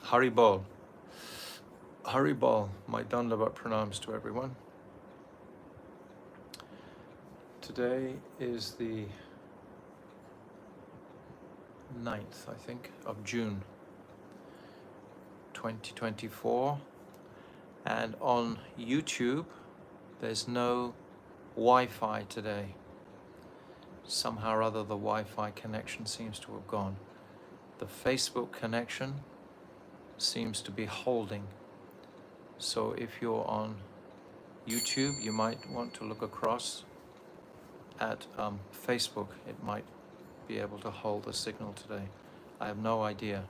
Haribol. Haribol. My Dandavat pranams to everyone. Today is the 9th, I think, of June 2024. And on YouTube, there's no Wi-Fi today. Somehow or other, the Wi-Fi connection seems to have gone. The Facebook connection seems to be holding. So if you're on YouTube, you might want to look across at Facebook. It might be able to hold the signal today. I have no idea.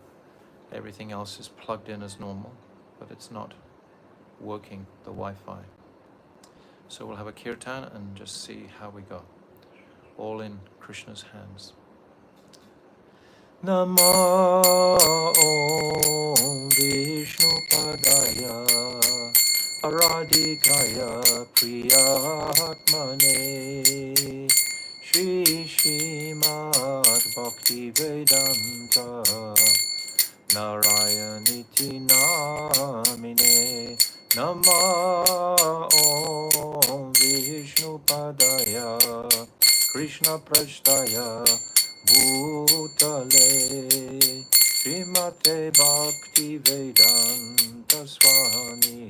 Everything else is plugged in as normal, but it's not working, the Wi-Fi. So we'll have a kirtan and just see how we go. All in Krishna's hands. Namo Om Vishnu Padaya Aradhikaya Priyatmane Shri Srimad Bhakti Vedanta Narayaniti Namine Nama Om Vishnu Padaya Krishna Prashtaya Bhutale Srimate Bhakti Vedanta Swami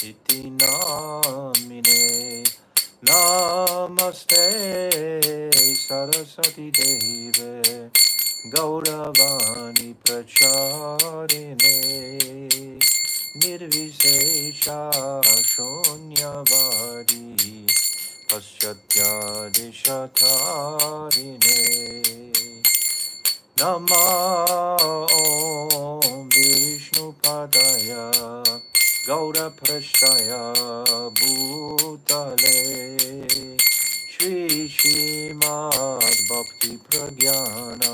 Iti Namine Namaste Saraswati Deve Gauravani Pracharine Nirvisesha Shunyavadi Pasyatya Dishatarine Nama Om Vishnu Padaya Gaura Prashtaya Bhutale Shri Srimad Bhakti Pragyana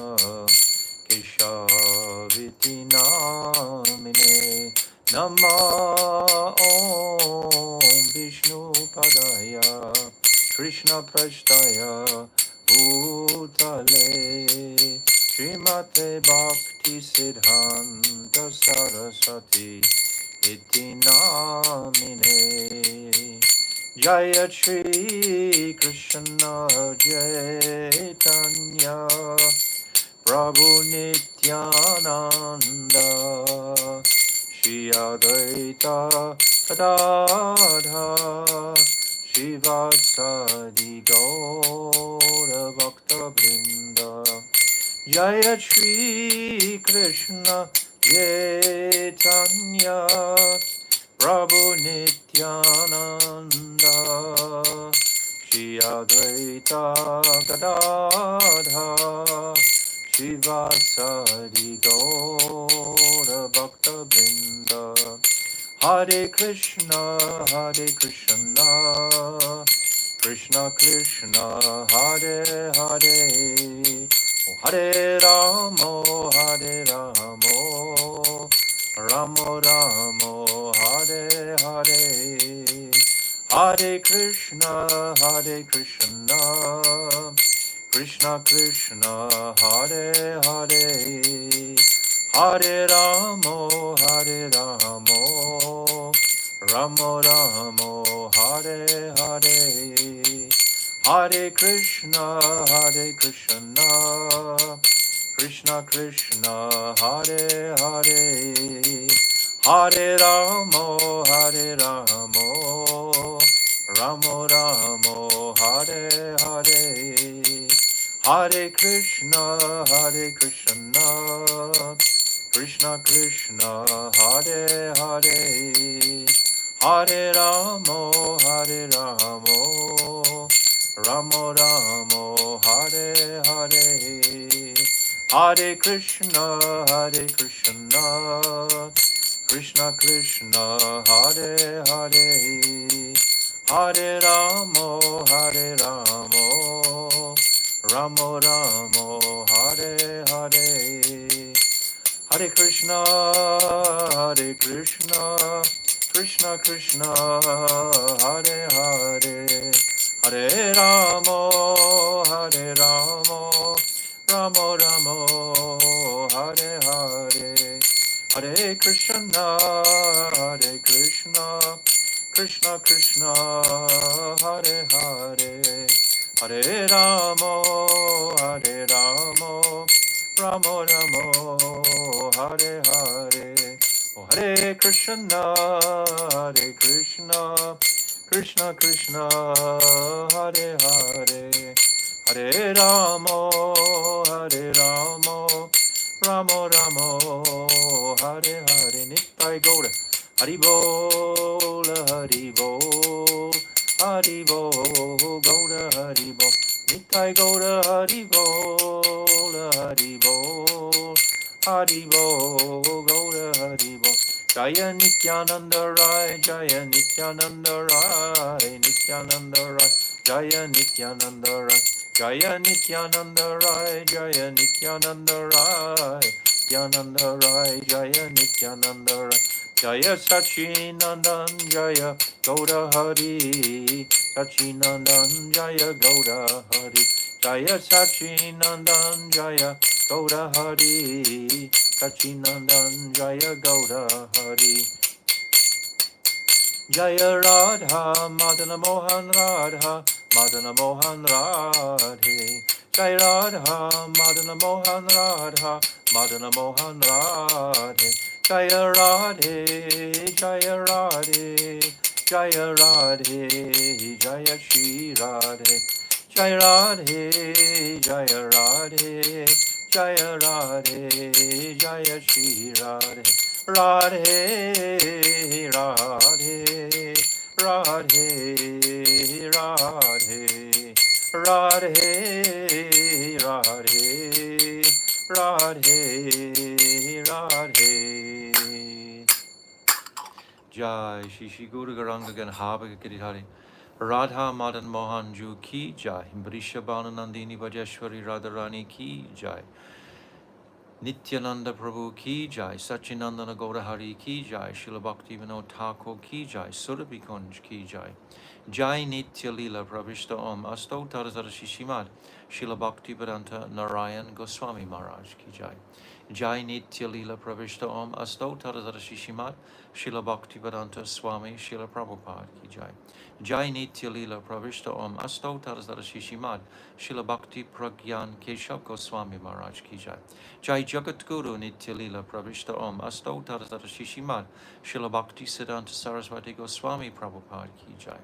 Keshaviti Namine Nama Om Vishnu Padaya Krishna Prashtaya Bhutale Srimate Bhakti Siddhanta Saraswati Iti Namine Jaya Shri Krishna Chaitanya Prabhu Nityananda Shri Advaita Gadadhar Shivasadi Gaura Bhakta Vrinda Jaya Shri Krishna Chaitanya Prabhu Nityananda Shri Advaita Gadadhar Shivasadi Gaura Bhakta Vrinda Hare Krishna, Krishna Krishna, Hare Hare, Hare Ramo, Ramo Ramo, Hare Hare, Hare Krishna, Krishna Krishna, Hare Hare, Hare Ramo, Ramo Ramo, Hare Hare, Hare Krishna, Krishna Krishna, Hare Hare, Hare Ramo, Ramo Ramo, Hare Hare, Hare Krishna, Krishna Krishna, Hare Hare, Hare Ramo, Ramo Ramo, Hare Hare, Hare Krishna, Krishna Krishna, Hare Hare, Hare Ramo, Ramo Ramo, Hare Hare, Hare Krishna, Krishna Krishna, Hare Hare, Hare Ramo, Ramo Ramo, Hare Hare, Hare Krishna, Hare Krishna, Krishna Krishna, Hare Hare, Hare Ramo, Hare Ramo, Ramo Ramo, Hare Hare, oh, Hare Krishna, Hare Krishna, Krishna Krishna, Hare Hare, Hare Ramo, Hare Ramo, Ramo Ramo, Hare Hare, Nitai Gaura, Hari Bol, Hari Bol, Hari Bol, Gaura Hari Bol, Nitai Gaura Hari Bol, Hari Bol, Hari Bol, Gaura Hari Bol. Jaya Nityananda Rai, Jaya Nityananda Rai, Nityananda Rai, Jaya Nityananda Rai, Jaya Nityananda Rai, Jaya Nityananda Rai, Nityananda Rai, Jaya Nityananda Rai, Jaya Sachinandan, Jaya Gauda Hari, Sachinandan, Jaya Gauda Hari, Jaya Sachinandan, Jaya Gauda Hari, Sachinandan, Jaya Gauda Hari. Jaya Radha, Madana Mohan Radha, Madana Mohan Radhe. Jaya Radha, Madana Mohan Radha, Madana Mohan Radhe. Jaya Radhe, Jaya Radhe, Jaya Radhe, Jaya Shri Radhe. Jaya Radhe, Jaya Radhe, Jaya Radhe, Jaya Shri Radhe. Radhe, Radhe, Radhe, Radhe, Radhe, Radhe, Radhe, Radhe. Jai Shri Shri Guru Garanga Ganhava Giridhari Radha Madan Mohan Ju Ki Jai Brisha Bana Nandini Vajeshwari Radharani Ki Jai Nityananda Prabhu Ki Jai, Sachinandana Gaurahari Ki Jai, Srila Bhakti Vinod Thakur Ki Jai, Surabhi Kunj Ki Jai, Jai Nitya Lila Pravishta Om Asto Tarazara Shishimad, Srila Bhakti Vedanta Narayan Goswami Maharaj Ki Jai, Jai Nitya Lila Pravishta Om Asto Tarazara Shishimad, Srila Bhakti Vedanta Swami Srila Prabhupada Ki Jai, Jai Nitya Lila Pravishta Om Asto Tarazara Shishimad, Srila Bhakti Pragyan Keshav Goswami Maharaj Ki Jai, Jai Jagat Guru Nitya Lila Pravishta Om Asto Tarazara Shishimad, Srila Bhakti Siddhanta Saraswati Goswami Prabhupada Ki Jai,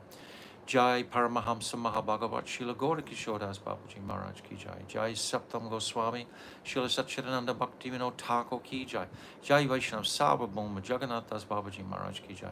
Jai Paramahamsa Mahabhagavat Srila Gaura Kishodas Babaji Maharaj Ki Jai, Jai Saptam Goswami Srila Satchidananda Bhakti Vinod Thakur Ki Jai, Jai Vaishnav Sarvabhauma Jagannath Das Babaji Maharaj Ki Jai,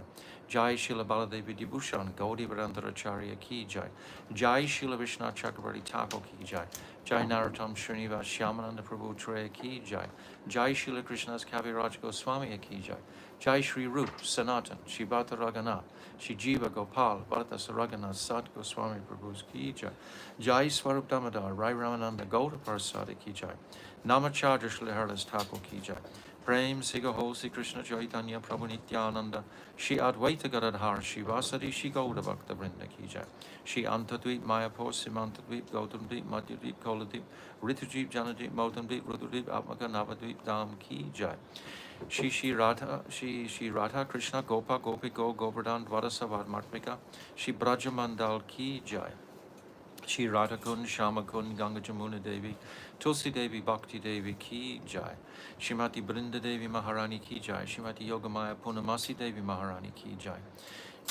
Jai Srila Baladevi Dibhushan Gaudi Varantaracharya Ki Jai, Jai Srila Vishnu Chakravarti Thakur Ki Jai, Jai Narottam Srinivas Shyamananda Prabhu Treya Ki Jai, Jai Srila Krishna's Kaviraj Goswami Ki Jai, Jai Shri Rup Sanatan Shibata Raghunath Shri Jiva Gopal Bharata Saragana Sat Goswami Prabhu's Ki Jai, Jai Swarup Damodar Rai Ramananda Gauda Parasada Ki Jai, Namacharya Shri Haridas Thakur Ki Jai, Prem Siga Ho Sri Krishna Chaitanya Prabhu Nityananda Shri Advaita Gadadhar Shri Vasadi Shri Gauda Bhakta Vrinda Ki Jai, Shri Antadvip Mayapur Simantadvip Gautam Dvip Madhyadvip Koladvip Ritujip Janadvip Modamdvip Rududvip Atmaka Navadvip Dham Ki Jai, Shri Radha Krishna Gopa Gopi Go Govardhan Dvarasavad Martmika Shri Brajamandal Ki Jai, Shri Radha Kund Shama Kund Ganga Jamuna Devi Tulsi Devi Bhakti Devi Ki Jai, Shrimati Brinda Devi Maharani Ki Jai, Shrimati Yogamaya Punamasi Devi Maharani Ki Jai,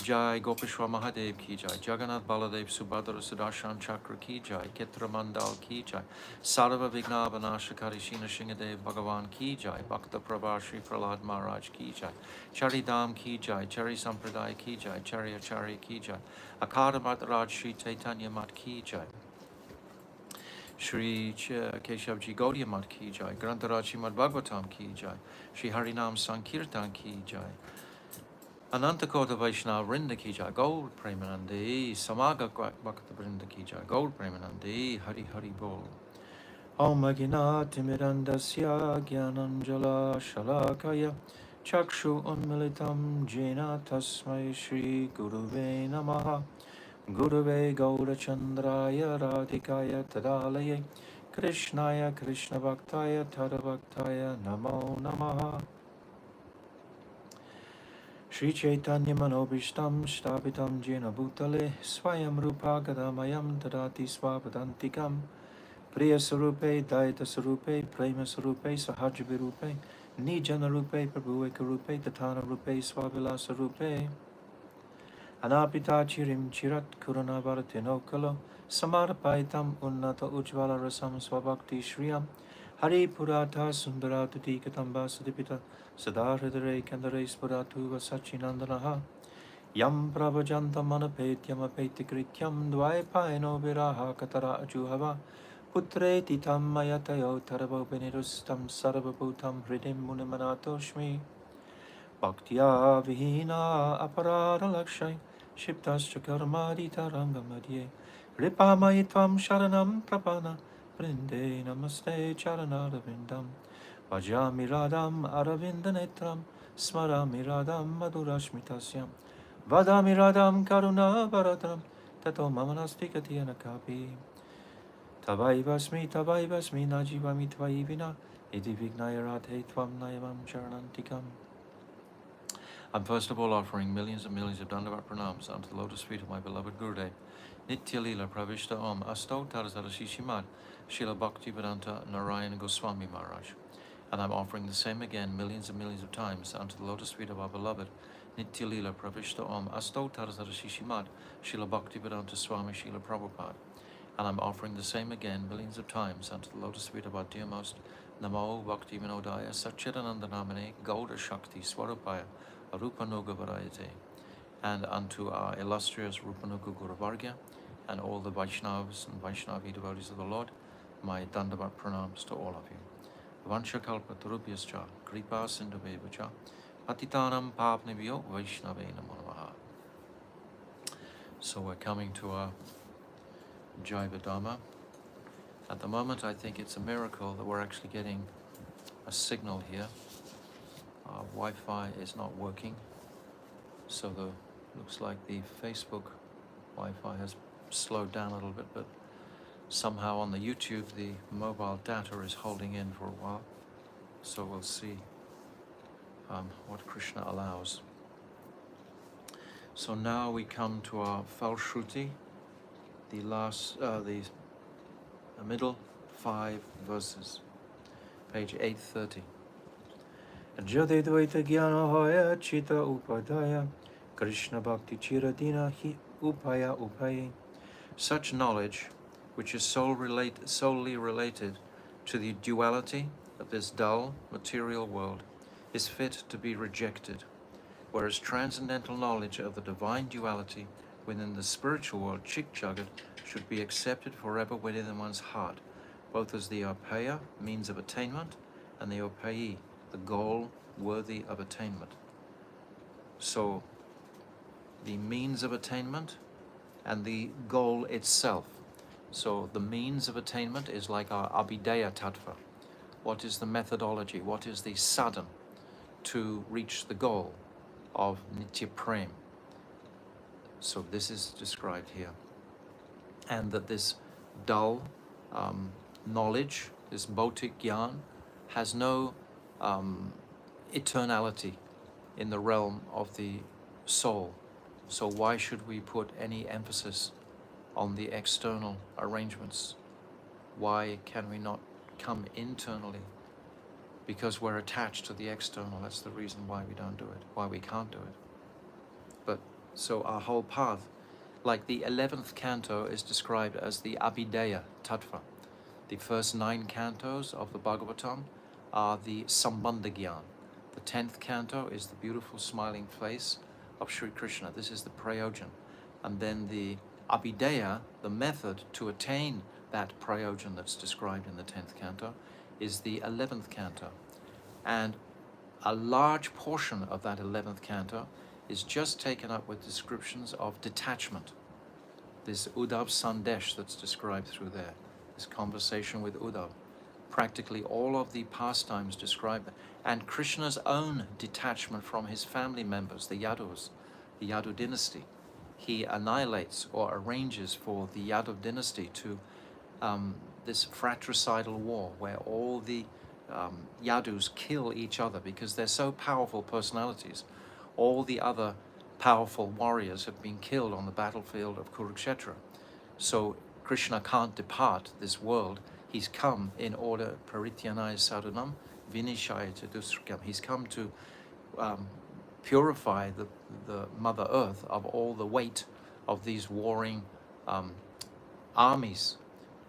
Jai Gopeshwar Mahadev Ki Jai, Jagannath Baladev Subhadra Sudarshan Chakra Ki Jai, Ketra Mandal Ki Jai, Sarva Vigna Vinashakari Shina Shingadev Bhagavan Ki Jai, Bhakta Prabha Shri Prahlad Maharaj Ki Jai, Charidham Ki Jai, Chari Sampradaya Ki Jai, Chari Acharya Ki Jai, Akada Mataraj Shri Chaitanya Mat Ki Jai, Shri Keshavji Gaudiya Mat Ki Jai, Grantaraj Srimad Bhagavatam Ki Jai, Shri Harinam Sankirtan Ki Jai, Ananta Kota Vaishnava Vrinda Ki Jai, Gaur Premanandi, Samaga Bhakta Vrinda Ki Jai, Gaur Premanandi, Hari Hari Bol. Om Aginati Mirandasya Gyananjala Shalakaya Chakshu Unmilitam Jena Tasmai Shri Guruve Namaha Guruve Gaurachandraya Radhikaya Tadalaye Krishnaya Krishna Bhaktaya Tadabhaktaya Namo Namaha. Shri Chaitanya Manobishtam Shtapitam Jena Bhutale Swayam Rupa Gadamayam Tadati Swapadantikam Priya Sarupe Daita Sarupe Prema Sarupe Sahajabi Rupe Nijana Rupe Prabhueka Rupe Tatana Rupe Swavilasa Rupe Anapita Chirim Chirat Kurana Bharatinokalo Samarapaitam Unnata Ujvala Rasam Swabhakti Shriyam Hari Purata Sundarata Dikatamba Sadipita Sadahridare Kandare Spuratu Vasachinandanaha Yam Prabhajantam Manapetyam Apetikrityam Dvaipaino Viraha Katara Ajuhava Putre Titam Mayatayo Tarabo Benirustam Sarvabhutam Hridim Munimanatoshmi Bhaktya Vihina Aparada Lakshay Shiptascha Karmadita Rangamadye Ripamaitvam Sharanam Prapana Brinde Namaste Charanada Vindam Vajami Radam Aravinda Netram Smarami Radam Madhurashmitasyam Vadami Radam Karuna Bharatram Tato Mamanastikati Anakapi Tavaivasmi Najivami Tvaivina Iti Vignaya Radhe Tvam Nayavam Charanantikam. I'm first of all offering millions and millions of Dandavat pranams unto the lotus feet of my beloved Gurudev, Nitya Lila Pravishta Om Asto Tarazara Shishimad, Srila Bhakti Vedanta Narayana Goswami Maharaj. And I'm offering the same again millions and millions of times unto the lotus feet of our beloved Nitya Lila Pravishta Om Asto Tarazara Shishimad, Srila Bhakti Vedanta Swami Srila Prabhupada. And I'm offering the same again millions of times unto the lotus feet of our dearmost Namo Bhakti Vinodaya Satchidananda Namane Gauda Shakti Swarupaya Rupanuga Varayate, and unto our illustrious Rupanuga Guru Vargya and all the Vaishnavas and Vaishnavi devotees of the Lord, my Dandavat pranams to all of you. Vanshakalpa Tarubhyascha, Kripa Sindhubevacha, Patitanam Pavnibhyo Vaishnavena Manavaha. So we're coming to our Jaiva Dharma. At the moment, I think it's a miracle that we're actually getting a signal here. Our Wi-Fi is not working, so looks like the Facebook Wi-Fi has slowed down a little bit, but somehow on the YouTube the mobile data is holding in for a while. So we'll see what Krishna allows. So now we come to our Falshruti, the last, the middle 5 verses, page 830. Jade Dvaita Jnana Hoya Chita Upadaya Krishna Bhakti Chiradina Hi Upaya Upaye. Such knowledge, which is solely related to the duality of this dull material world, is fit to be rejected, whereas transcendental knowledge of the divine duality within the spiritual world, Chik Jagat, should be accepted forever within one's heart, both as the Upaya, means of attainment, and the Upayi, the goal worthy of attainment. So the means of attainment and the goal itself. So the means of attainment is like our Abhidaya Tattva. What is the methodology? What is the sadhan to reach the goal of Nitya Prem? So this is described here. And that this dull knowledge, this bhautik gyan, has no eternality in the realm of the soul. So why should we put any emphasis on the external arrangements? Why can we not come internally? Because we're attached to the external. That's the reason why we don't do it, why we can't do it. But so our whole path, like the 11th canto is described as the Abhidaya Tattva. The first 9 cantos of the Bhagavatam are the Sambandha Gyan. The 10th canto is the beautiful smiling face of Sri Krishna. This is the Prayojan. And then the Abhidaya, the method to attain that Prayojan that's described in the 10th canto, is the 11th canto. And a large portion of that 11th canto is just taken up with descriptions of detachment. This Uddhav Sandesh that's described through there, this conversation with Uddhav. Practically all of the pastimes described, and Krishna's own detachment from his family members, the Yadus, the Yadu dynasty. He annihilates or arranges for the Yadav dynasty to this fratricidal war where all the Yadus kill each other because they're so powerful personalities. all the other powerful warriors have been killed on the battlefield of Kurukshetra. So Krishna can't depart this world. He's come in order, parityanaya sadhanam, vinishaya chadusrikam. He's come to purify the Mother Earth of all the weight of these warring armies.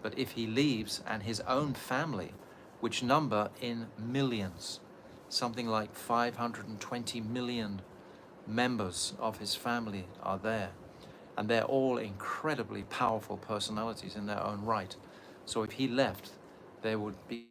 But if he leaves and his own family, which number in millions, something like 520 million members of his family are there, and they're all incredibly powerful personalities in their own right. So if he left, there would be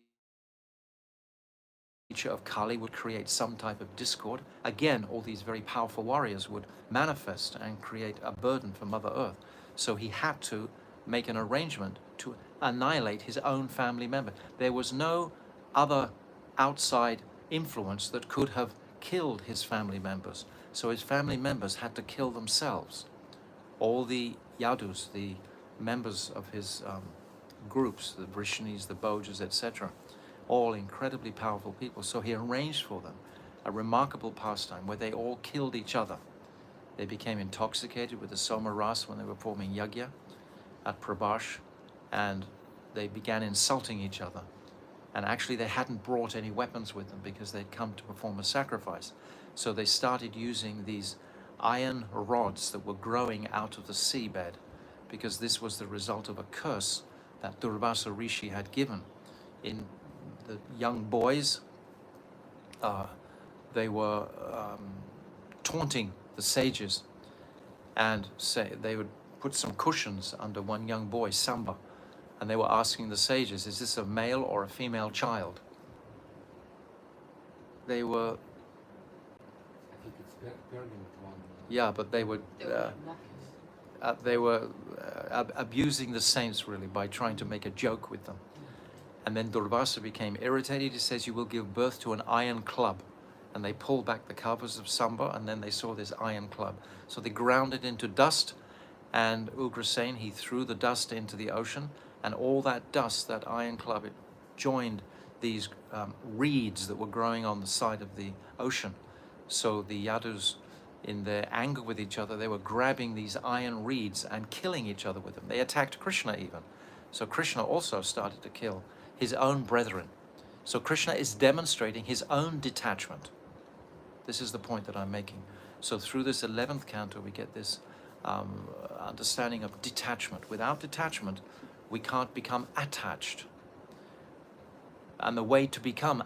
nature of Kali would create some type of discord. Again, all these very powerful warriors would manifest and create a burden for Mother Earth. So he had to make an arrangement to annihilate his own family member. There was no other outside influence that could have killed his family members. So his family members had to kill themselves. All the Yadus, the members of his groups, the Vrishnis, the Bhojas, etc., all incredibly powerful people. So he arranged for them a remarkable pastime where they all killed each other. They became intoxicated with the Soma Ras when they were performing yagya at Prabhash, and they began insulting each other. And actually they hadn't brought any weapons with them because they'd come to perform a sacrifice. So they started using these iron rods that were growing out of the seabed, because this was the result of a curse that Durvasa Rishi had given. In the young boys, they were taunting the sages, and say they would put some cushions under one young boy, Samba, and they were asking the sages, is this a male or a female child? They were... I think it's Pergamon one. Yeah, but they were abusing the saints really by trying to make a joke with them. And then Durvasa became irritated. He says, you will give birth to an iron club. And they pulled back the covers of Samba, and then they saw this iron club. So they ground it into dust, and Ugrasen, he threw the dust into the ocean, and all that dust, that iron club, it joined these reeds that were growing on the side of the ocean. So the Yadus, in their anger with each other, they were grabbing these iron reeds and killing each other with them. They attacked Krishna even. So Krishna also started to kill his own brethren. So Krishna is demonstrating his own detachment. This is the point that I'm making. So through this 11th canto, we get this understanding of detachment. Without detachment, we can't become attached. And the way to become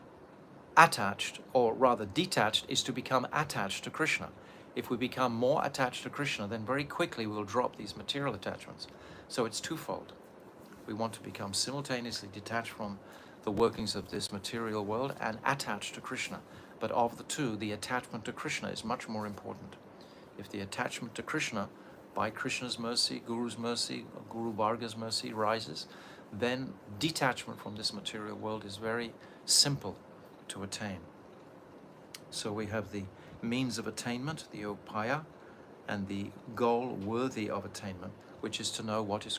attached, or rather detached, is to become attached to Krishna. If we become more attached to Krishna, then very quickly we'll drop these material attachments. So it's twofold. We want to become simultaneously detached from the workings of this material world and attached to Krishna. But of the two, the attachment to Krishna is much more important. If the attachment to Krishna, by Krishna's mercy, Guru Varga's mercy rises, then detachment from this material world is very simple to attain. So we have the means of attainment, the upaya, and the goal worthy of attainment, which is to know what is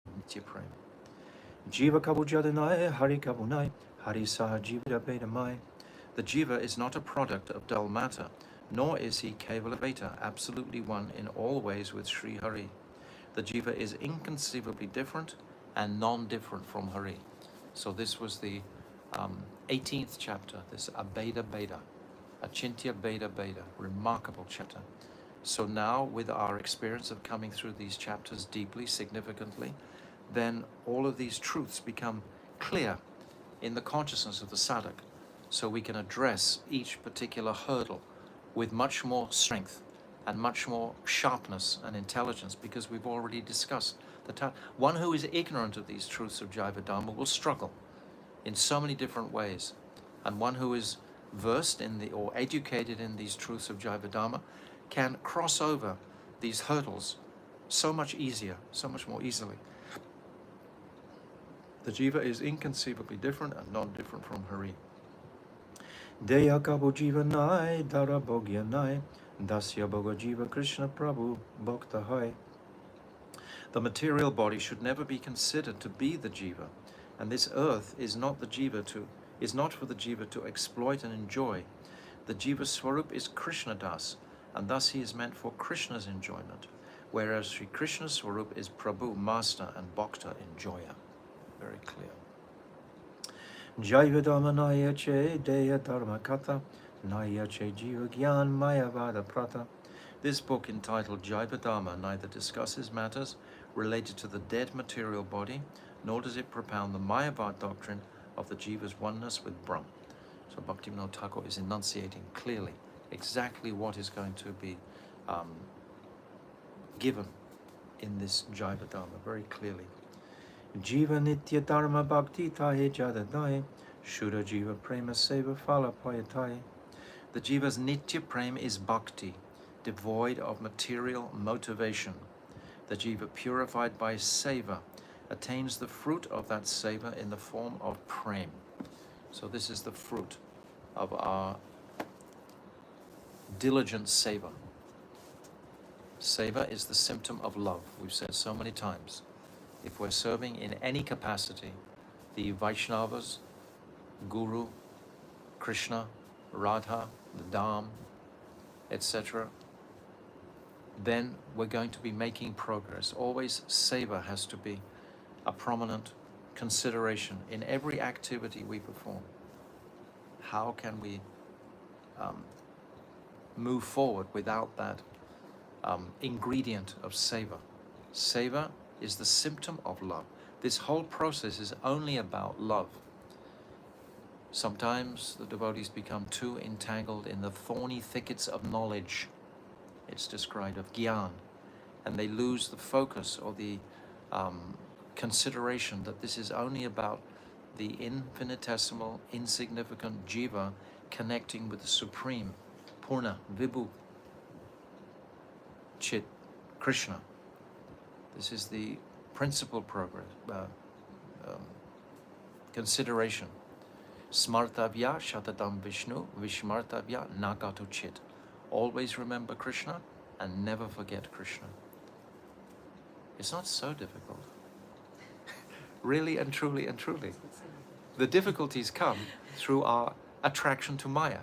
Nitya Prem. Jiva kabujadanai, hari kabunai, hari saha jivira vedamai. The jiva is not a product of dull matter, nor is he kevala beta, absolutely one in all ways with Sri Hari. The jiva is inconceivably different and non-different from Hari. So this was the 18th chapter, this Abheda Beda, Achintya Beda Beda, remarkable chapter. So now, with our experience of coming through these chapters deeply, significantly, then all of these truths become clear in the consciousness of the sadhak. So we can address each particular hurdle with much more strength and much more sharpness and intelligence, because we've already discussed the one who is ignorant of these truths of Jaiva Dharma will struggle in so many different ways. And one who is versed in the, or educated in these truths of Jaiva Dharma can cross over these hurdles so much easier, so much more easily. The jiva is inconceivably different and non-different from Hari. Deya kabo jiva nai, dara bhogya nai, dasya bhoga jiva Krishna Prabhu bhakta hai. The material body should never be considered to be the jiva, and this earth is not for the jiva to exploit and enjoy. The Jiva Swarup is Krishna Das, and thus he is meant for Krishna's enjoyment, whereas Sri Krishna Swarup is Prabhu, Master, and Bhakta enjoyer. Very clear. Jaiva dharma naya che deya dharma kata naya che jiva gyan maya vada prata. This book, entitled Jaiva Dharma, neither discusses matters related to the dead material body, nor does it propound the Mayavad doctrine of the jiva's oneness with Brahm. So Bhaktivinoda Thakur is enunciating clearly exactly what is going to be given in this Jaiva Dharma, very clearly. Jiva nitya dharma bhakti tahe jadadai, Shura jiva prema seva phala payatai. The jiva's nitya prema is bhakti, devoid of material motivation. The jiva, purified by seva, attains the fruit of that seva in the form of prema. So this is the fruit of our diligent seva. Seva is the symptom of love, we've said so many times. If we're serving in any capacity, the Vaishnavas, Guru, Krishna, Radha, the Dham, etc., then we're going to be making progress. Always seva has to be a prominent consideration in every activity we perform. How can we move forward without that ingredient of seva? Seva is the symptom of love. This whole process is only about love. Sometimes the devotees become too entangled in the thorny thickets of knowledge. It's described of gyan, and they lose the focus or the consideration that this is only about the infinitesimal, insignificant jiva connecting with the Supreme, Purna, Vibhu, Chit, Krishna. This is the principal consideration. Smartavya shatadam Vishnu, Vishmartavya nagatu chit. Always remember Krishna and never forget Krishna. It's not so difficult. Really and truly and truly. The difficulties come through our attraction to Maya.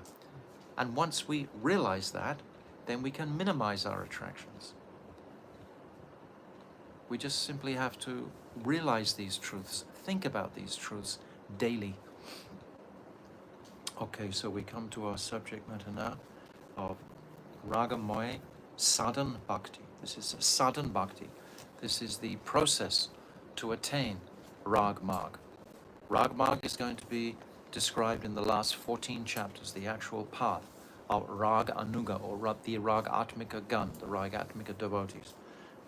And once we realize that, then we can minimize our attractions. We just simply have to realize these truths, think about these truths daily. Okay, so we come to our subject matter now of Ragamaya Sadhan Bhakti. This is Sadhan Bhakti. This is the process to attain Rag Marg. Rag Marg is going to be described in the last 14 chapters, the actual path of Rag Anuga, or the Rag Atmika Gan, the Rag Atmika devotees.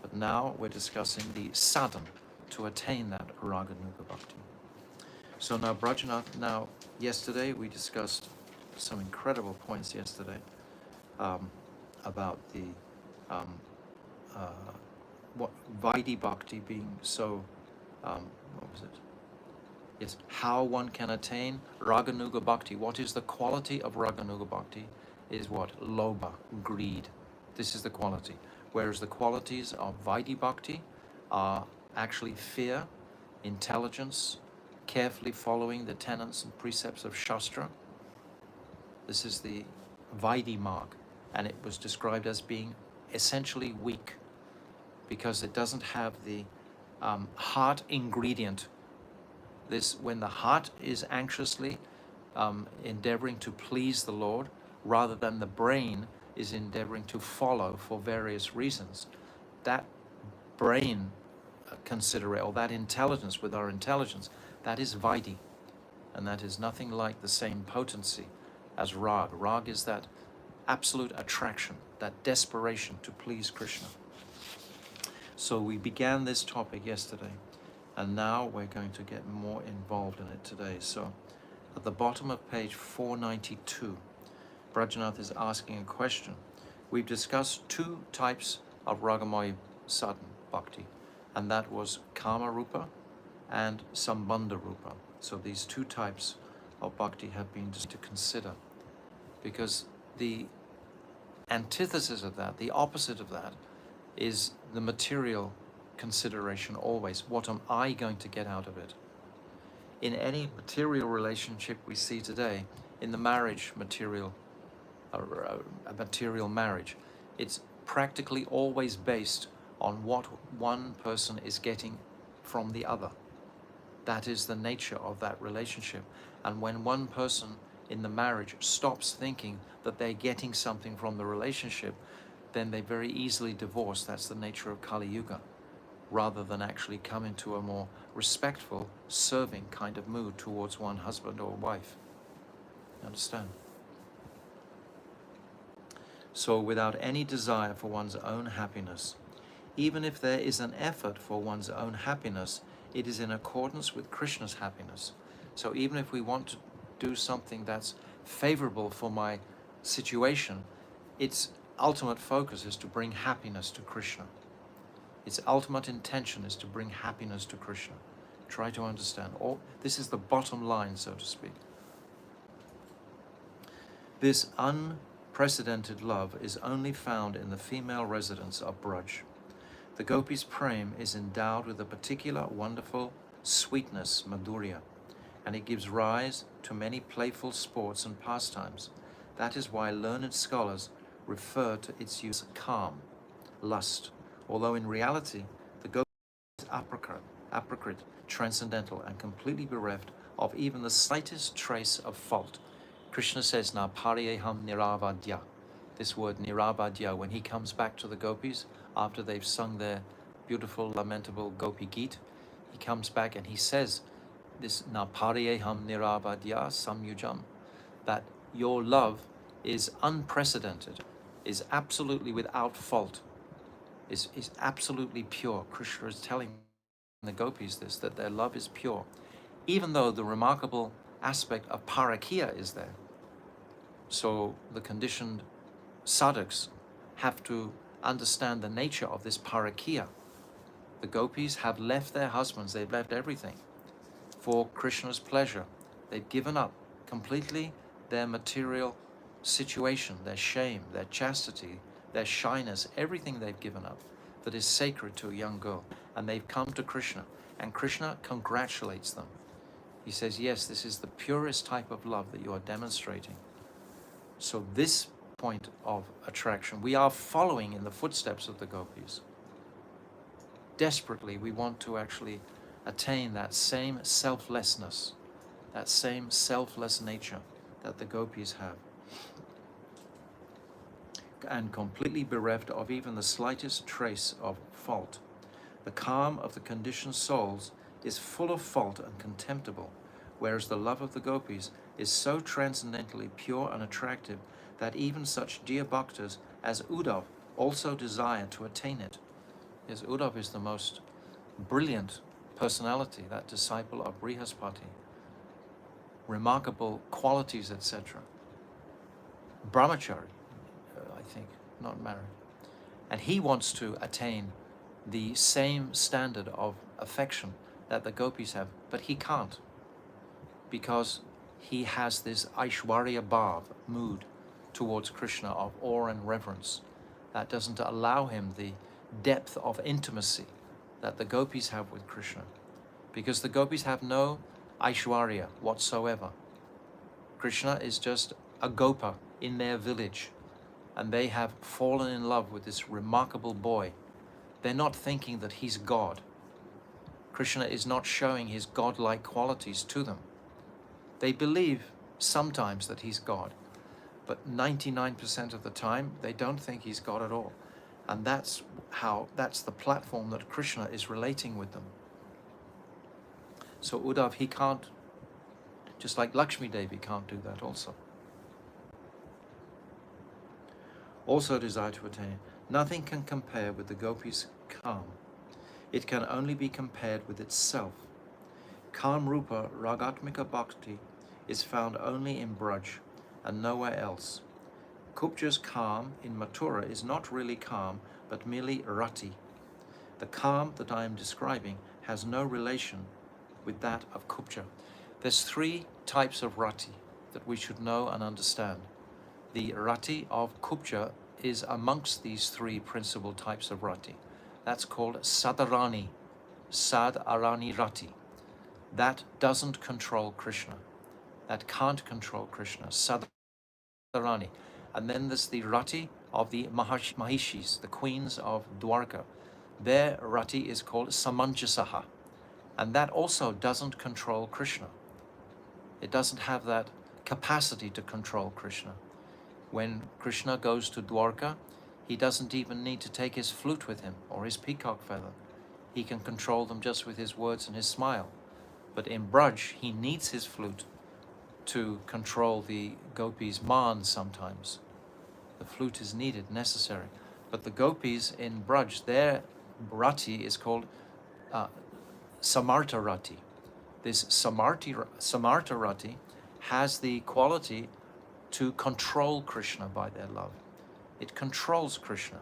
But now we're discussing the sadhan to attain that Rag Anuga Bhakti. So now Brajanath, yesterday we discussed some incredible points yesterday about the what Vaidhi Bhakti being so, what was it? Yes, how one can attain Raganuga Bhakti. What is the quality of Raganuga Bhakti? Is what? Lobha, greed. This is the quality. Whereas the qualities of Vaidhi Bhakti are actually fear, intelligence, carefully following the tenets and precepts of Shastra. This is the Vaidhi Marg, and it was described as being essentially weak because it doesn't have the heart ingredient. This, when the heart is anxiously endeavoring to please the Lord, rather than the brain is endeavoring to follow for various reasons, that brain or that intelligence with our intelligence, that is Vaidhi, and that is nothing like the same potency as Rag. Rag is that absolute attraction, that desperation to please Krishna. So we began this topic yesterday, and now we're going to get more involved in it today. So at the bottom of page 492, Brajanath is asking a question. We've discussed two types of Ragamaya Sadhan Bhakti, and that was Kama Rupa and Sambandha Rupa. So these two types of Bhakti have been just to consider, because the antithesis of that, the opposite of that, is the material consideration always. What am I going to get out of it? In any material relationship we see today, in the marriage material a material marriage. It's practically always based on what one person is getting from the other. That is the nature of that relationship. And when one person in the marriage stops thinking that they're getting something from the relationship, then they very easily divorce. That's the nature of Kali Yuga, rather than actually come into a more respectful, serving kind of mood towards one husband or wife. Understand? So without any desire for one's own happiness, even if there is an effort for one's own happiness, it is in accordance with Krishna's happiness. So even if we want to do something that's favorable for my situation, its ultimate focus is to bring happiness to Krishna. Its ultimate intention is to bring happiness to Krishna. Try to understand. This is the bottom line, so to speak. This unprecedented love is only found in the female residents of Braj. The gopis' prem is endowed with a particular wonderful sweetness, madhurya, and it gives rise to many playful sports and pastimes. That is why learned scholars refer to its use as calm, lust, although in reality the gopis is apricot, transcendental, and completely bereft of even the slightest trace of fault. Krishna says, Na pariyeham niravadya. This word niravadya, when he comes back to the gopis after they've sung their beautiful, lamentable Gopi Geet, he comes back and he says, this Na pariyeham niravadya samyujam, that your love is unprecedented, is absolutely without fault, is absolutely pure. Krishna is telling the gopis this, that their love is pure, even though the remarkable aspect of parakya is there. So the conditioned sadhaks have to understand the nature of this parakya. The gopis have left their husbands, they've left everything for Krishna's pleasure. They've given up completely their material situation, their shame, their chastity, their shyness, everything they've given up that is sacred to a young girl. And they've come to Krishna, and Krishna congratulates them. He says, yes, this is the purest type of love that you are demonstrating. So this point of attraction, we are following in the footsteps of the gopis. Desperately, we want to actually attain that same selflessness, that same selfless nature that the gopis have, and completely bereft of even the slightest trace of fault. The calm of the conditioned souls is full of fault and contemptible, whereas the love of the gopis is so transcendently pure and attractive that even such dear bhaktas as Uddhav also desire to attain it. Yes, Uddhav is the most brilliant personality, that disciple of Brihaspati. Remarkable qualities, etc. Brahmachari, I think, not married. And he wants to attain the same standard of affection that the gopis have, but he can't, because he has this Aishwarya Bhav mood towards Krishna of awe and reverence that doesn't allow him the depth of intimacy that the gopis have with Krishna, because the gopis have no Aishwarya whatsoever. Krishna is just a gopa in their village, and they have fallen in love with this remarkable boy. They're not thinking that he's God. Krishna is not showing his godlike qualities to them. They believe sometimes that he's God, but 99% of the time they don't think he's God at all. And that's the platform that Krishna is relating with them. So Uddhav, he can't, just like Lakshmi Devi can't do that also. Also desire to attain. Nothing can compare with the gopis' calm. It can only be compared with itself. Calm Rupa Ragatmika Bhakti is found only in Braj and nowhere else. Kupja's calm in Mathura is not really calm, but merely rati. The calm that I am describing has no relation with that of Kupja. There's three types of rati that we should know and understand. The rati of Kupja is amongst these three principal types of rati. That's called Sadarani, Sadarani rati. That doesn't control Krishna. That can't control Krishna, Sadarani. And then there's the rati of the Mahishis, the queens of Dwarka. Their rati is called Samanjasaha. And that also doesn't control Krishna. It doesn't have that capacity to control Krishna. When Krishna goes to Dwarka, he doesn't even need to take his flute with him or his peacock feather. He can control them just with his words and his smile. But in Braj, he needs his flute to control the gopis' man sometimes. The flute is needed, necessary. But the gopis in Braj, their rati is called Samarta rati. This Samarta rati has the quality to control Krishna by their love. It controls Krishna.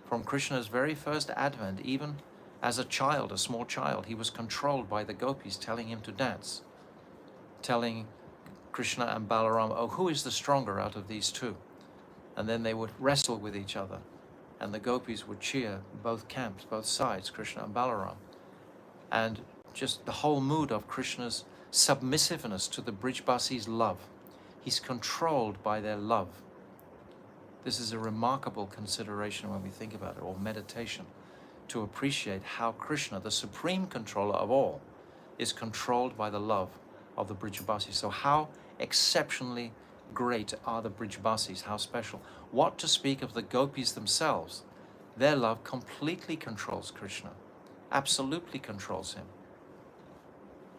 From Krishna's very first advent, even as a child, a small child, he was controlled by the gopis telling him to dance, telling Krishna and Balaram, oh, who is the stronger out of these two? And then they would wrestle with each other, and the gopis would cheer both camps, both sides, Krishna and Balaram. And just the whole mood of Krishna's submissiveness to the Brijbasis' love. He's controlled by their love. This is a remarkable consideration when we think about it, or meditation, to appreciate how Krishna, the supreme controller of all, is controlled by the love of the Brijbasis. So how exceptionally great are the Brijbasis, how special. What to speak of the gopis themselves? Their love completely controls Krishna, absolutely controls him.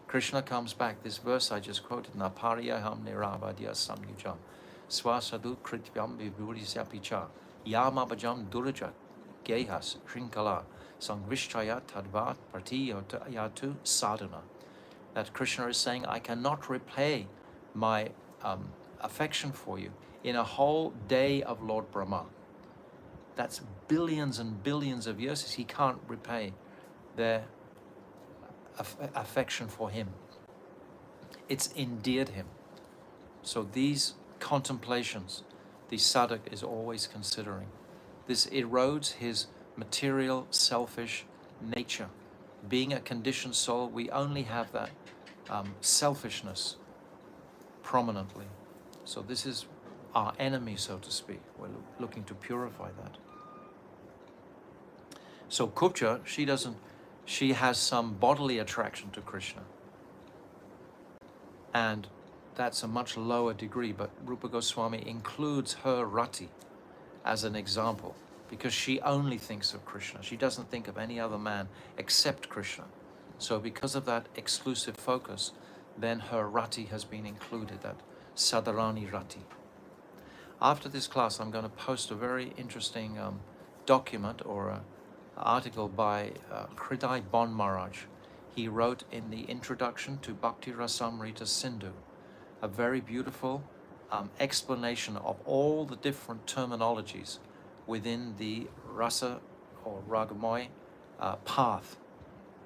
Krishna comes back, this verse I just quoted, Napariyaham niravadya samyujam, swasadu krityam vibhurisyapicha, yamabhajam durajak, gehas, shrinkala, sangvishtaya tadvat partiyatu sadhana. That Krishna is saying, I cannot repay my affection for you in a whole day of Lord Brahma. That's billions and billions of years. He can't repay their affection for him. It's endeared him. So these contemplations, the sadhak is always considering. This erodes his material, selfish nature. Being a conditioned soul, we only have that selfishness prominently. So this is our enemy, so to speak. We're looking to purify that. So Kupcha, she has some bodily attraction to Krishna. And that's a much lower degree, but Rupa Goswami includes her rati as an example, because she only thinks of Krishna. She doesn't think of any other man except Krishna. So because of that exclusive focus, then her rati has been included, that Sadarani rati. After this class, I'm going to post a very interesting document or an article by Hriday Bon Maharaj. He wrote in the introduction to Bhakti Rasamrita Sindhu a very beautiful explanation of all the different terminologies within the rasa or ragamoy path,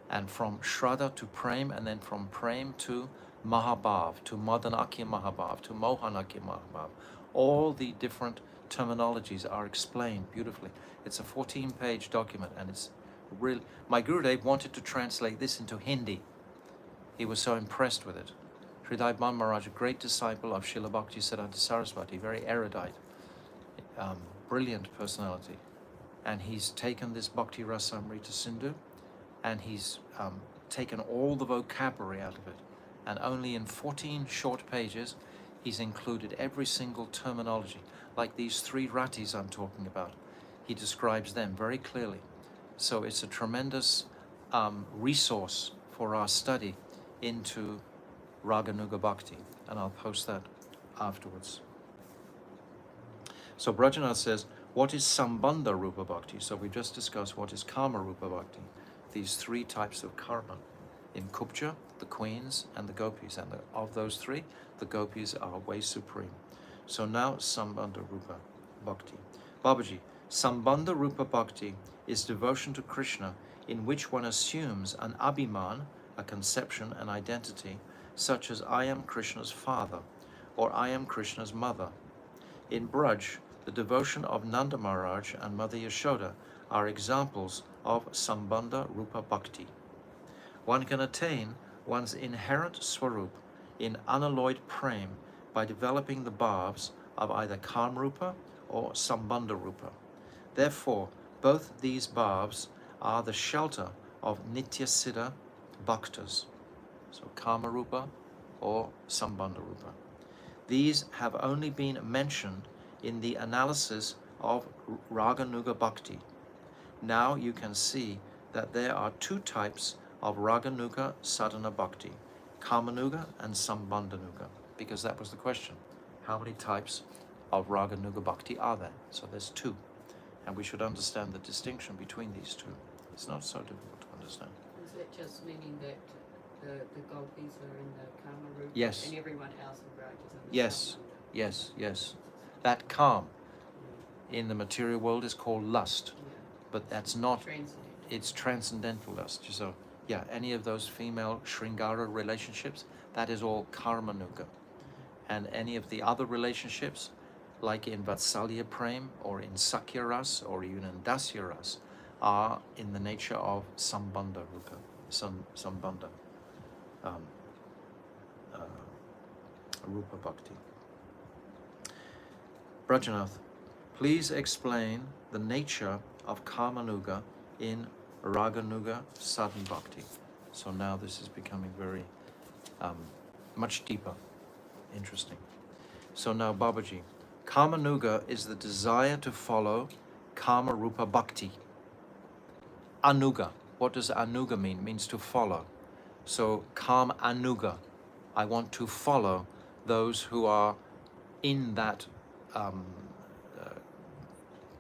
and from Shraddha to Prem, and then from Prem to Mahabhav, to Madanakya Mahabhav, to Mohanakya Mahabhav. All the different terminologies are explained beautifully. It's a 14-page document, and it's really... My Gurudev wanted to translate this into Hindi. He was so impressed with it. Hriday Bon Maharaj, a great disciple of Srila Bhakti Siddhanta Saraswati, very erudite, brilliant personality. And he's taken this Bhakti Rasamrita Sindhu, and he's taken all the vocabulary out of it. And only in 14 short pages, he's included every single terminology, like these three ratis I'm talking about. He describes them very clearly. So it's a tremendous resource for our study into Raganuga Bhakti, and I'll post that afterwards. So Brajanath says, what is Sambandha Rupa Bhakti? So we just discussed what is Kama Rupa Bhakti, these three types of karma. In Kupcha, the queens and the gopis, and of those three, the gopis are way supreme. So now Sambandha Rupa Bhakti. Babaji, Sambandha Rupa Bhakti is devotion to Krishna in which one assumes an abhiman, a conception, an identity, such as I am Krishna's father, or I am Krishna's mother. In Braj, the devotion of Nanda Maharaj and Mother Yashoda are examples of Sambandha Rupa Bhakti. One can attain one's inherent swarup in unalloyed prem by developing the bhavs of either Kamrupa or Sambandha Rupa. Therefore, both these bhavs are the shelter of Nitya Siddha Bhaktas, so Kamarupa or Sambandha Rupa. These have only been mentioned in the analysis of Raganuga Bhakti. Now you can see that there are two types of Raganuga Sadhana Bhakti, Kamanuga and Sambandhanuga, because that was the question. How many types of Raganuga Bhakti are there? So there's two, and we should understand the distinction between these two. It's not so difficult to understand. Is that just meaning that the gopis are in the Kama Rupa Yes. and everyone else in Braj is in the Yes, Sambandha? yes, yes. That calm in the material world is called lust, Yeah. but that's not, Transcendental. it's transcendental lust. So yeah, any of those female Shringara relationships, that is all Karmanuga. And any of the other relationships, like in Vatsalya Prem or in Sakya Ras or even in Dasya Ras, are in the nature of Sambandha Rupa, Sambandha Rupa Bhakti. Brajanath, please explain the nature of Kamanuga in Raganuga Sadhan Bhakti. So now this is becoming very much deeper, interesting. So now Babaji, Kamanuga is the desire to follow Kama Rupa Bhakti. Anuga, what does Anuga mean? It means to follow. So Kam Anuga, I want to follow those who are in that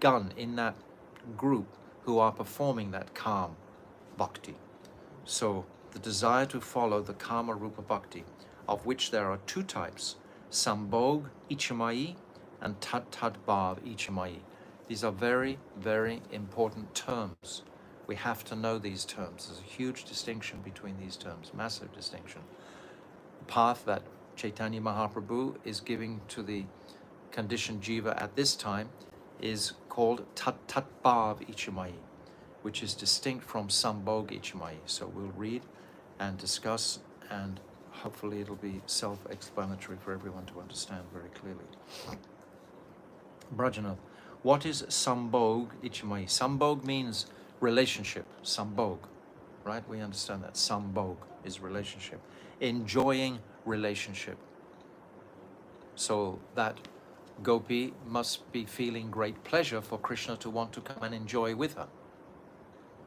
gun, in that group who are performing that Kam Bhakti. So the desire to follow the Kama Rupa Bhakti, of which there are two types, Sambhog Ichamayi and Tad Tad Bhav Ichamayi. These are very, very important terms. We have to know these terms. There's a huge distinction between these terms, massive distinction. The path that Chaitanya Mahaprabhu is giving to the conditioned jiva at this time is called Tat Tat Bhav Ichamayi, which is distinct from Sambhog Ichamayi. So we'll read and discuss, and hopefully it'll be self-explanatory for everyone to understand very clearly. Brajanath, what is Sambhog Ichamayi? Sambhog means relationship, Sambhog, right? We understand that Sambhog is relationship, enjoying relationship. So that gopi must be feeling great pleasure for Krishna to want to come and enjoy with her.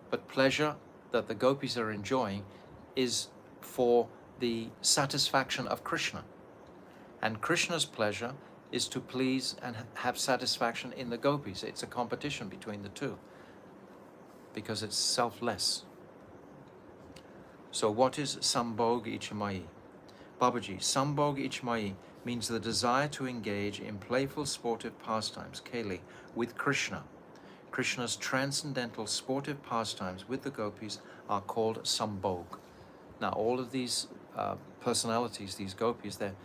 But pleasure that the gopis are enjoying is for the satisfaction of Krishna. And Krishna's pleasure is to please and have satisfaction in the gopis. It's a competition between the two, because it's selfless. So what is Sambhog Ichamayi? Babaji, Sambhog Ichamayi means the desire to engage in playful sportive pastimes, Keli, with Krishna. Krishna's transcendental sportive pastimes with the gopis are called Sambhog. Now all of these personalities, these gopis, they're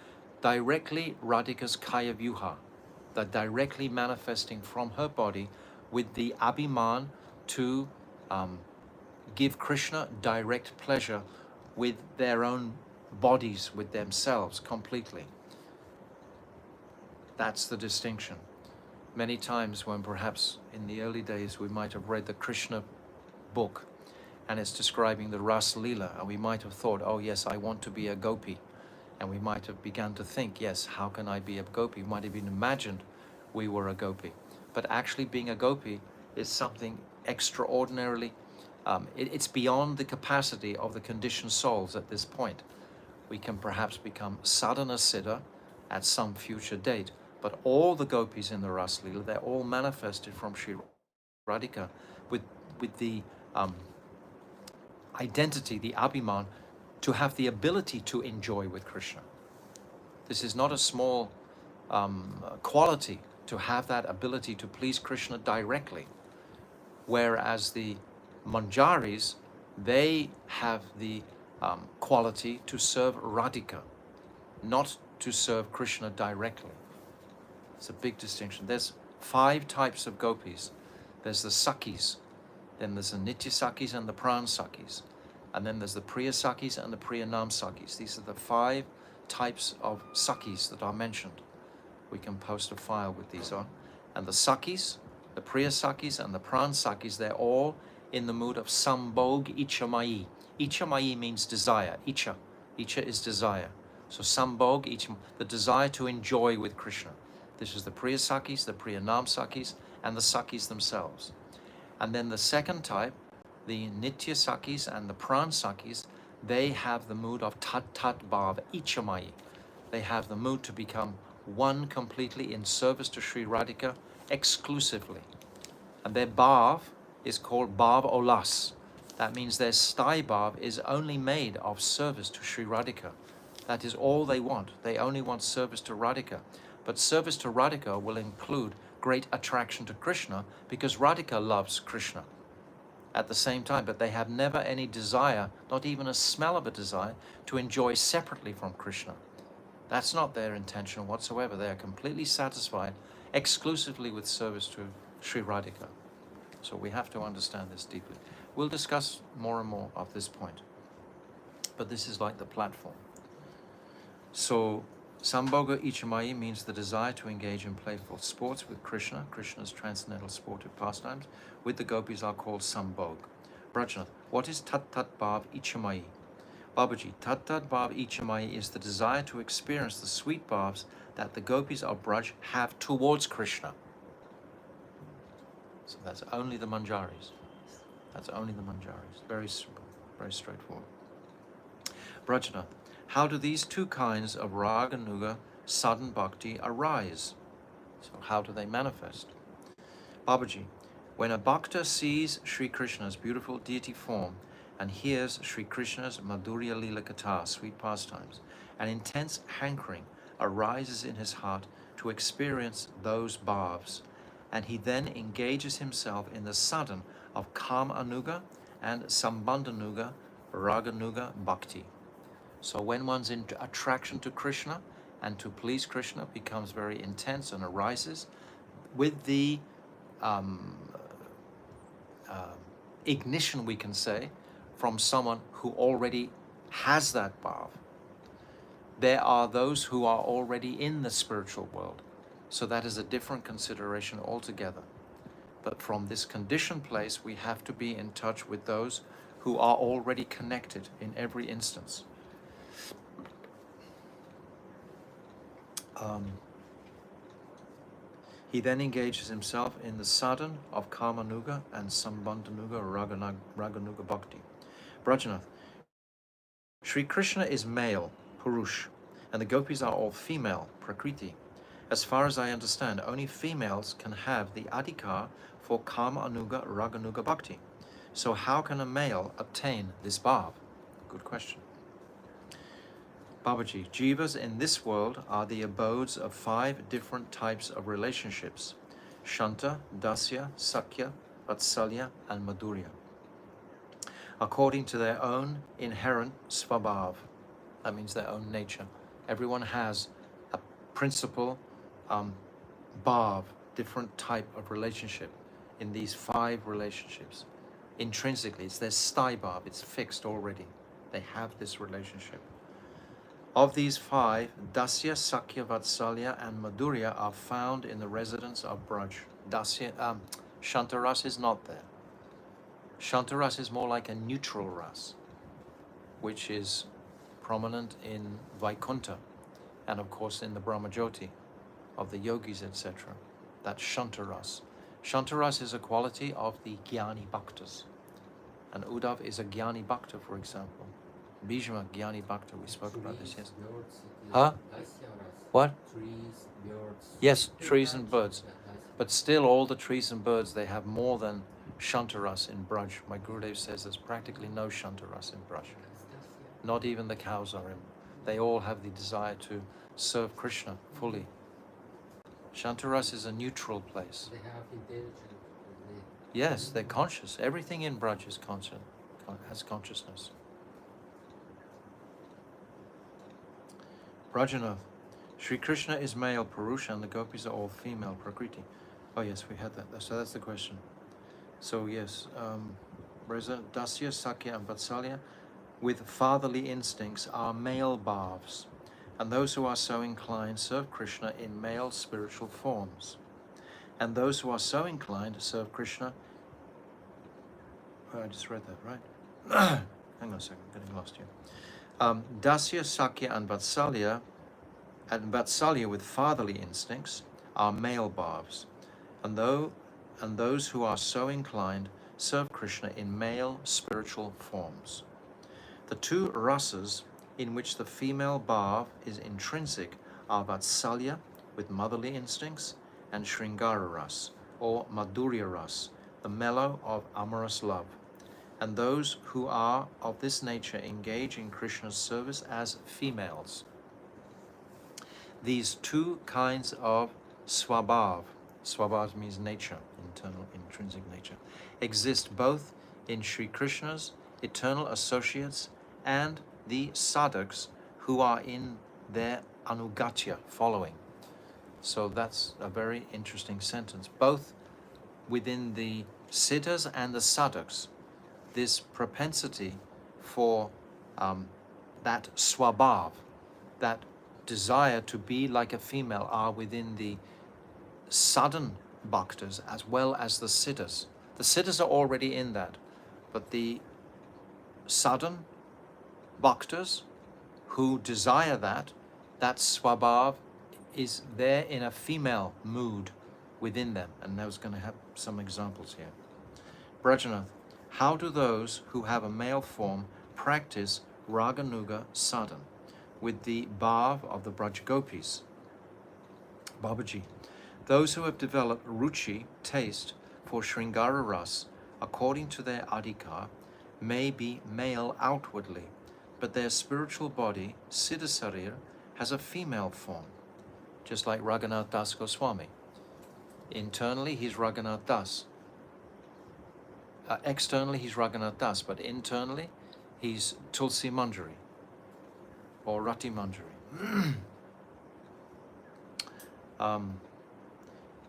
directly Radhika's Kaya Vyuha. They're directly manifesting from her body with the Abhiman to give Krishna direct pleasure with their own bodies, with themselves completely. That's the distinction. Many times when perhaps in the early days we might have read the Krishna book and it's describing the Ras Leela, and we might have thought, oh yes, I want to be a gopi. And we might have begun to think, yes, how can I be a gopi? We might have even imagined we were a gopi. But actually being a gopi is something extraordinarily, it's beyond the capacity of the conditioned souls at this point. We can perhaps become sadhana siddha at some future date, but all the gopis in the Ras Leela, they're all manifested from Sri Radhika with the identity, the abhiman, to have the ability to enjoy with Krishna. This is not a small quality, to have that ability to please Krishna directly. Whereas the Manjaris, they have the quality to serve Radhika, not to serve Krishna directly. It's a big distinction. There's 5 types of gopis. There's the Sakis, then there's the Nitya Sakis and the Pran Sakis, and then there's the Priya Sakis and the Priya Nam Sakis. These are the 5 types of Sakis that are mentioned. We can post a file with these on. And the Sakis, the Priya Sakis and the Pran Sakis, they're all in the mood of Sambhog Ichamai. Ichamai means desire. Icha. Icha is desire. So Sambhog, the desire to enjoy with Krishna. This is the Priya Sakis, the Priya Nam Sakis, and the Sakis themselves. And then the second type, the Nitya Sakis and the Pran Sakis, they have the mood of Tat Tat Bhav, Ichamai. They have the mood to become one completely in service to Sri Radhika exclusively. And their Bhav is called Bhav Olas. That means their Sthai Bhav is only made of service to Sri Radhika. That is all they want. They only want service to Radhika. But service to Radhika will include great attraction to Krishna because Radhika loves Krishna at the same time, but they have never any desire, not even a smell of a desire, to enjoy separately from Krishna. That's not their intention whatsoever. They are completely satisfied exclusively with service to Sri Radhika. So we have to understand this deeply. We'll discuss more and more of this point. But this is like the platform. So Sambhoga Ichamai means the desire to engage in playful sports with Krishna. Krishna's transcendental sportive pastimes with the gopis are called Sambhog. Brajnath, what is Tat Tat Bhav Ichamai? Babaji, Tat Tat Bhav Ichamai is the desire to experience the sweet bhavs that the gopis of Braj have towards Krishna. So that's only the manjaris. That's only the manjaris. Very simple, very straightforward. Brajnath, how do these two kinds of raga nuga sadhan bhakti arise? So how do they manifest? Babaji, when a bhakta sees Sri Krishna's beautiful deity form and hears Sri Krishna's Madhurya Lila Katha, sweet pastimes, an intense hankering arises in his heart to experience those bhavs, and he then engages himself in the sadhan of Kam Anuga and Sambandhanuga Raganuga Bhakti. So when one's attraction to Krishna and to please Krishna becomes very intense and arises with the ignition, we can say, from someone who already has that bhav. There are those who are already in the spiritual world. So that is a different consideration altogether. But from this conditioned place, we have to be in touch with those who are already connected in every instance. He then engages himself in the sadhan of Kamanuga and Sambandhanuga or Raganuga Bhakti. Brajanath, Sri Krishna is male, Purush, and the gopis are all female, Prakriti. As far as I understand, only females can have the adhikar for Kamanuga Raganuga Bhakti. So how can a male obtain this bhav? Good question. Babaji, jivas in this world are the abodes of 5 different types of relationships: Shanta, Dasya, Sakya, Vatsalya, and Madhurya, according to their own inherent svabhav. That means their own nature. Everyone has a principal bhav, different type of relationship in these 5 relationships. Intrinsically, it's their sthai bhav, it's fixed already. They have this relationship. Of these 5, Dasya, Sakya, Vatsalya, and Madhurya are found in the residence of Braj. Shantaras is not there. Shantaras is more like a neutral ras, which is prominent in Vaikuntha, and of course in the Brahmajyoti of the yogis, etc. That's Shantaras. Shantaras is a quality of the Jnani Bhaktas. And Uddhav is a Jnani Bhakta, for example. Bhishma, Jnani Bhakta, we spoke about this, yes. Huh? What? Trees, birds. Yes, trees and birds. But still, all the trees and birds, they have more than Shantaras in Braj. My Gurudev says there's practically no Shantaras in Braj. Not even the cows are in. They all have the desire to serve Krishna fully. Shantaras is a neutral place. They have intelligence. Yes, they're conscious. Everything in Braj is conscious, has consciousness. Brajanath, Sri Krishna is male Purusha and the gopis are all female Prakriti. Oh yes, we had that. So that's the question. So yes, Dasya, Sakya, and Vatsalya with fatherly instincts are male bhavs. and those who are so inclined serve Krishna in male spiritual forms. And those who are so inclined serve Krishna. Oh, I just read that, right? Hang on a second, I'm getting lost here. Dasya, Sakya, and Vatsalya with fatherly instincts are male bhavs, and those who are so inclined serve Krishna in male spiritual forms. The two rasas in which the female bhav is intrinsic are Vatsalya with motherly instincts and Shringara ras, or Madhurya ras, the mellow of amorous love. And those who are of this nature engage in Krishna's service as females. These two kinds of swabhav means nature, internal, intrinsic nature, exist both in Sri Krishna's eternal associates and the sadhaks who are in their anugatya, following. So that's a very interesting sentence. Both within the siddhas and the sadhaks, this propensity for that swabhav, that desire to be like a female, are within the sadhan bhaktas as well as the siddhas. The siddhas are already in that, but the sadhan bhaktas who desire that swabhav is there in a female mood within them. And I was going to have some examples here. Brajanath, how do those who have a male form practice Raganuga sadhan with the bhav of the Braj Gopis? Babaji, those who have developed ruchi, taste, for Shringara ras, according to their adhikar, may be male outwardly, but their spiritual body, Siddhasarir, has a female form, just like Raghunath Das Goswami. Internally, he's Raghunath Das. Externally, he's Raghunath Das, but internally, he's Tulsi Manjari or Rati Manjari.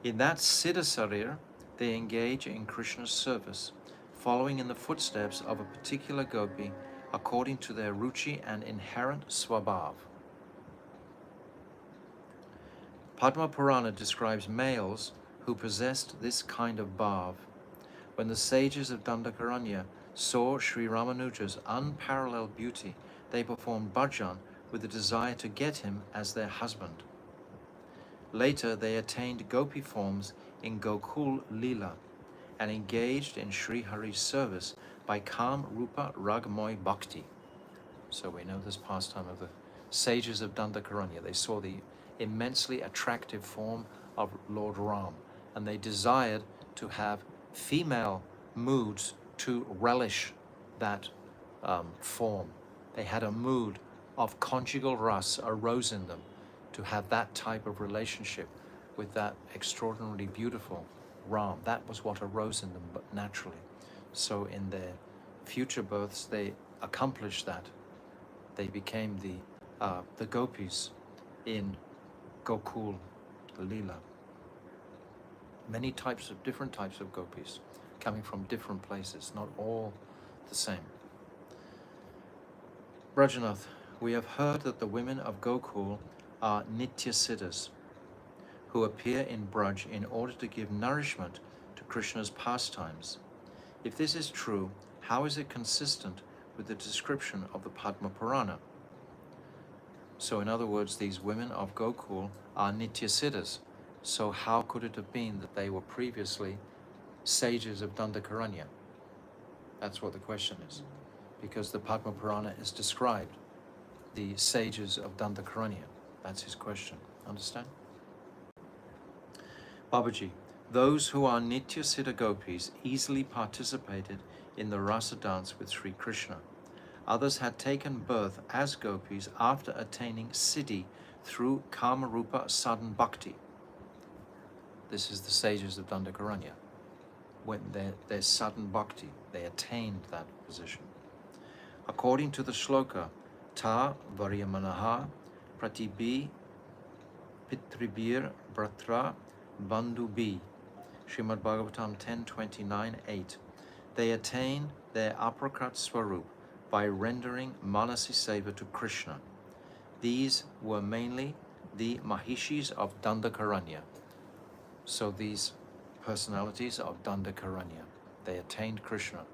In that Siddhasarir, they engage in Krishna's service, following in the footsteps of a particular gopi according to their ruchi and inherent swabhav. Padma Purana describes males who possessed this kind of bhav. When the sages of Dandakaranya saw Sri Ramanuja's unparalleled beauty, they performed bhajan with the desire to get him as their husband. Later, they attained gopi forms in Gokul Lila and engaged in Sri Hari's service by Kam Rupa Ragmoy Bhakti. So we know this pastime of the sages of Dandakaranya. They saw the immensely attractive form of Lord Ram, and they desired to have female moods to relish that form. They had a mood of conjugal ras arose in them to have that type of relationship with that extraordinarily beautiful Ram. That was what arose in them, but naturally. So in their future births, they accomplished that. They became the gopis in Gokul Lila. Many different types of gopis coming from different places, not all the same. Brajanath, we have heard that the women of Gokul are Nitya Siddhas, who appear in Braj in order to give nourishment to Krishna's pastimes. If this is true, how is it consistent with the description of the Padma Purana? So in other words, these women of Gokul are Nitya Siddhas. So how could it have been that they were previously sages of Dandakaranya? That's what the question is. Because the Padma Purana is described the sages of Dandakaranya. That's his question. Understand? Babaji, those who are Nitya Siddha Gopis easily participated in the rasa dance with Sri Krishna. Others had taken birth as gopis after attaining siddhi through Kamarupa Sadhan Bhakti. This is the sages of Dandakaranya. When their Sadhan Bhakti, they attained that position. According to the shloka, Ta Varyamanaha Pratibi Pitribir Bratra Bandhubi, Srimad Bhagavatam 10:29-8, they attain their aprakat swarup by rendering Manasi Seva to Krishna. These were mainly the Mahishis of Dandakaranya. So these personalities of Dandakaranya, they attained Krishna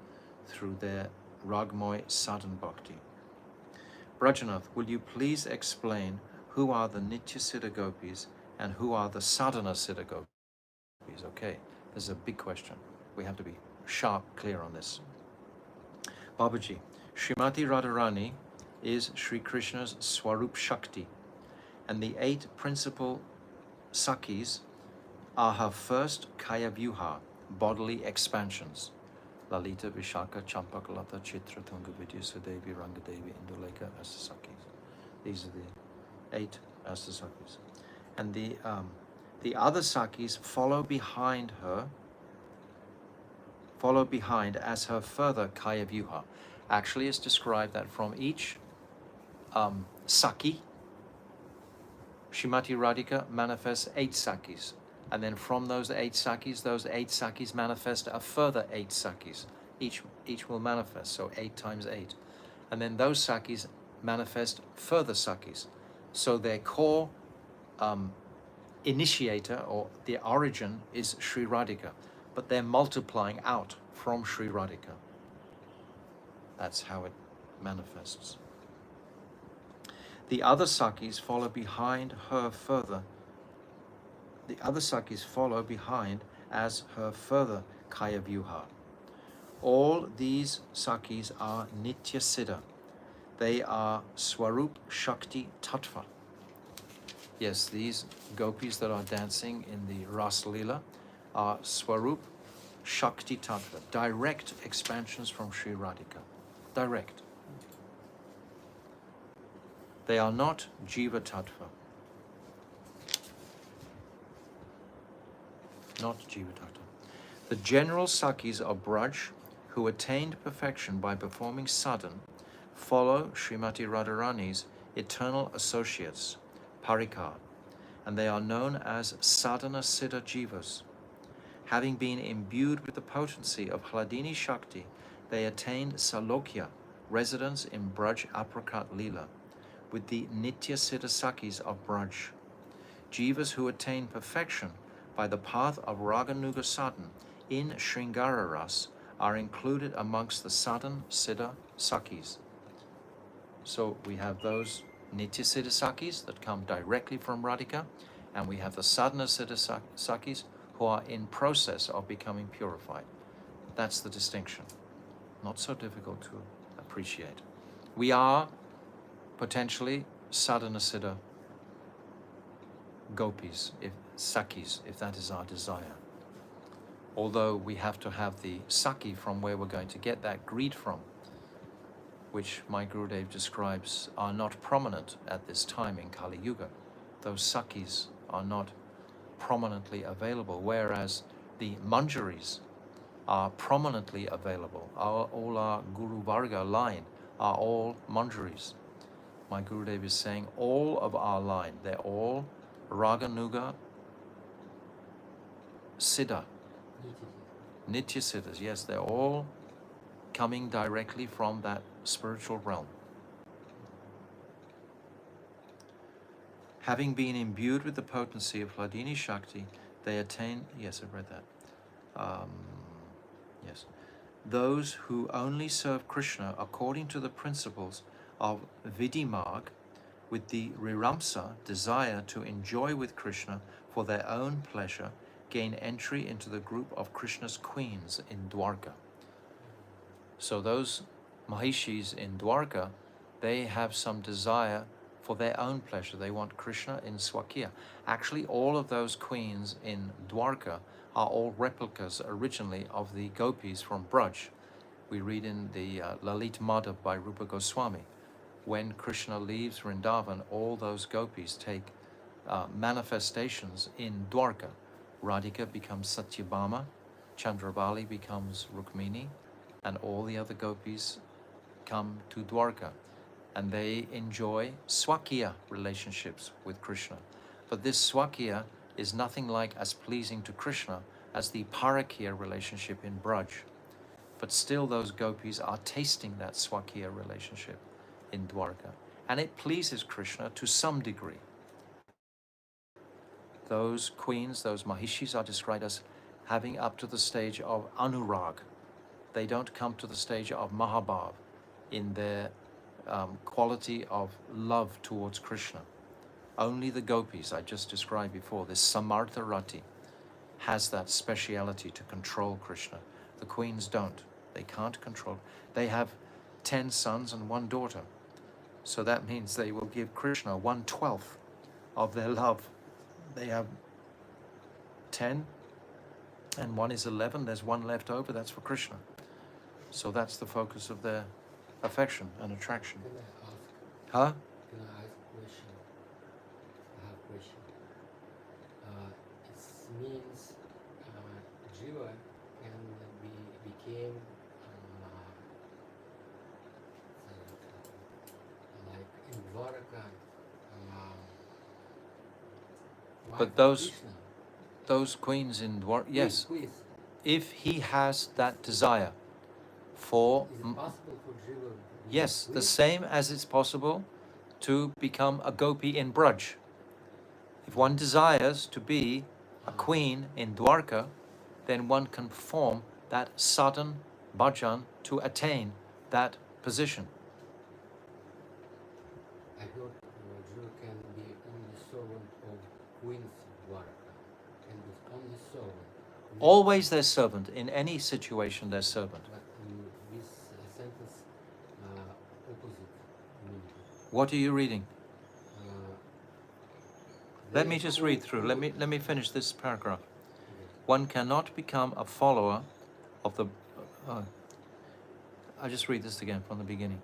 through their Ragmoy sadhan bhakti. Brajanath, will you please explain who are the Nitya Siddha Gopis and who are the Sadhana Siddha Gopis? Okay, this is a big question. We have to be sharp, clear on this. Babaji, Srimati Radharani is Sri Krishna's Swarup Shakti, and the 8 principal Sakis are her first Kaya Vyuha, bodily expansions. Lalita, Vishaka, Champakalata, Chitra, Tunga, Vidya, Sudevi, Rangadevi, Induleka, Astasakis. These are the 8 Astasakis. And the other Sakis follow behind as her further Kaya Vyuha. Actually, it's described that from each Saki, Srimati Radhika manifests 8 Sakis. And then from those 8 Sakis manifest a further 8 Sakis. Each will manifest, so 8 times 8. And then those Sakis manifest further Sakis. So their core initiator, or the origin, is Sri Radhika. But they're multiplying out from Sri Radhika. That's how it manifests. The other Sakis follow behind her further. The other Sakis follow behind as her further Kaya Vyuha. All these Sakis are Nitya Siddha. They are Swarup Shakti Tattva. Yes, these gopis that are dancing in the Ras Leela are Swarup Shakti Tattva, direct expansions from Sri Radhika. Direct. They are not Jiva Tattva. Not Jiva Tattva. The general Sakis of Braj, who attained perfection by performing sadhan, follow Srimati Radharani's eternal associates, Parikar, and they are known as Sadhana Siddha Jivas. Having been imbued with the potency of Hladini Shakti, they attained Salokya, residence in Braj Aprakat Leela, with the Nitya Siddha Sakis of Braj. Jivas who attain perfection by the path of Raganuga Sadhan in Sringara Ras are included amongst the Sadhan Siddha Sakis. So we have those Nitya Siddha Sakis that come directly from Radhika, and we have the Sadhana Siddha Sakis who are in process of becoming purified. That's the distinction. Not so difficult to appreciate. We are potentially Sadhana Siddha Gopis, Sakis, if that is our desire. Although we have to have the Saki from where we're going to get that greed from, which my Gurudev describes are not prominent at this time in Kali Yuga. Those Sakis are not prominently available, whereas the Manjaris are prominently available. All our Guru Varga line are all Manjaris. My Gurudev is saying all of our line, they're all Raganuga Siddha, Nitya Siddhas. Yes, they're all coming directly from that spiritual realm. Having been imbued with the potency of Hladini Shakti, they attain, yes, I've read that. Yes. Those who only serve Krishna according to the principles of Vidimarg, with the Riramsa, desire to enjoy with Krishna for their own pleasure, gain entry into the group of Krishna's queens in Dwarka. So those Mahishis in Dwarka, they have some desire for their own pleasure. They want Krishna in Swakya. Actually, all of those queens in Dwarka are all replicas originally of the gopis from Braj. We read in the Lalit Madhav by Rupa Goswami, when Krishna leaves Vrindavan, all those gopis take manifestations in Dwarka. Radhika becomes Satyabhama, Chandravali becomes Rukmini, and all the other gopis come to Dwarka, and they enjoy Swakya relationships with Krishna. But this Swakya is nothing like as pleasing to Krishna as the Parakya relationship in Braj. But still those gopis are tasting that Swakya relationship in Dwarka. and it pleases Krishna to some degree. Those queens, those mahishis are described as having up to the stage of anurag. They don't come to the stage of mahabhav in their quality of love towards Krishna. Only the gopis I just described before, this samartha rati, has that speciality to control Krishna. The queens don't. They can't control. They have 10 sons and 1 daughter. So that means they will give Krishna 1/12 of their love. They have 10 and 1 is 11. There's 1 left over. That's for Krishna. So that's the focus of their affection and attraction. Can I ask? Huh? Can I ask a question? I have a question. It means Jiva can became like in Dwaraka. But wife of those- Krishna. Those queens in Dwarka, yes, Quiz. if he has that desire for, Is it possible for Jiva? to be yes, the quiz? same as it's possible to become a gopi in Braj. If one desires to be a queen in Dwarka, then one can perform that sadhan bhajan to attain that position. I heard Jiva can be only servant of Queen's Dwaraka, and is only servant. Always their servant, in any situation their servant. But in this sentence, opposite meaning. What are you reading? Let They me just who- read through. who- Let me finish this paragraph. Okay. One cannot become a follower of the. I'll just read this again from the beginning.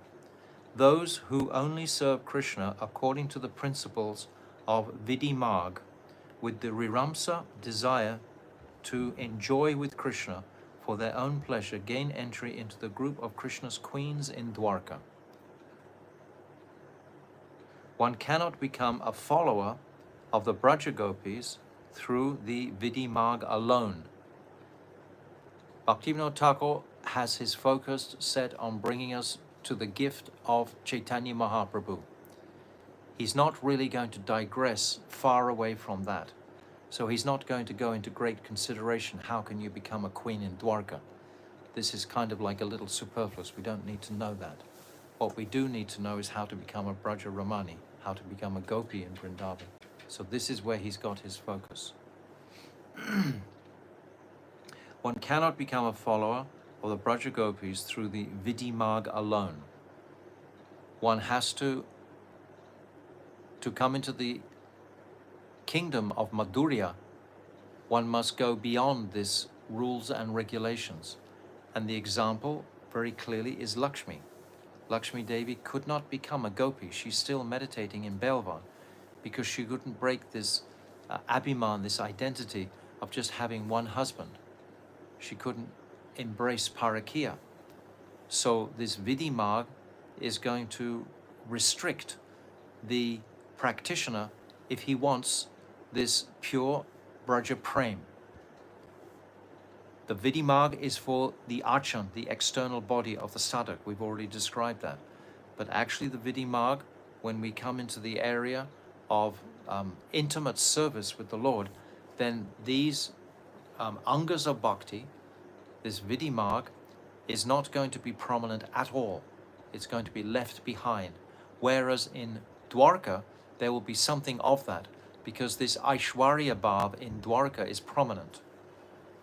Those who only serve Krishna according to the principles of Vidimag, with the Riramsa desire to enjoy with Krishna for their own pleasure, gain entry into the group of Krishna's queens in Dwarka. One cannot become a follower of the Braja Gopis through the Vidimag alone. Bhaktivinoda Thakur has his focus set on bringing us to the gift of Chaitanya Mahaprabhu. He's not really going to digress far away from that. So he's not going to go into great consideration. How can you become a queen in Dwarka? This is kind of like a little superfluous. We don't need to know that. What we do need to know is how to become a Braja Ramani, how to become a gopi in Vrindavan. So this is where he's got his focus. One cannot become a follower of the Braja Gopis through the Vidimag alone. One has to come into the kingdom of Madhurya, one must go beyond this rules and regulations. And the example very clearly is Lakshmi. Lakshmi Devi could not become a gopi. She's still meditating in Belvan because she couldn't break this abhiman, this identity of just having one husband. She couldn't embrace parakya. So this Vidimag is going to restrict the practitioner if he wants this pure Braja Prem. The Vidimag is for the achan, the external body of the sadhak. We've already described that. But actually the Vidimag, when we come into the area of intimate service with the Lord, then these angas of bhakti, this Vidimag, is not going to be prominent at all. It's going to be left behind. Whereas in Dwarka, there will be something of that, because this Aishwarya Bhav in Dwarka is prominent.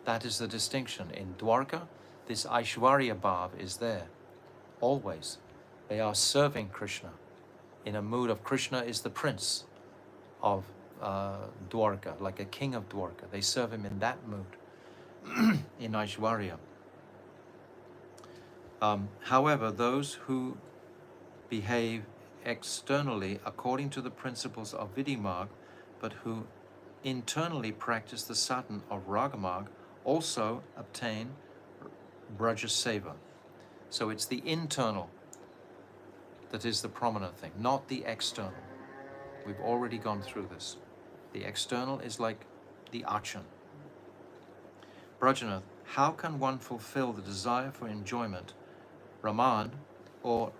That is the distinction. In Dwarka, this Aishwarya Bhav is there, always. They are serving Krishna. In a mood of Krishna is the prince of Dwarka, like a king of Dwarka. They serve him in that mood, in Aishwarya. However, those who behave externally according to the principles of Vidimag, but who internally practice the sadhan of Ragamag, also obtain Braja Seva. So it's the internal that is the prominent thing, not the external. We've already gone through this. The external is like the achan. Brajanath, how can one fulfill the desire for enjoyment, Raman or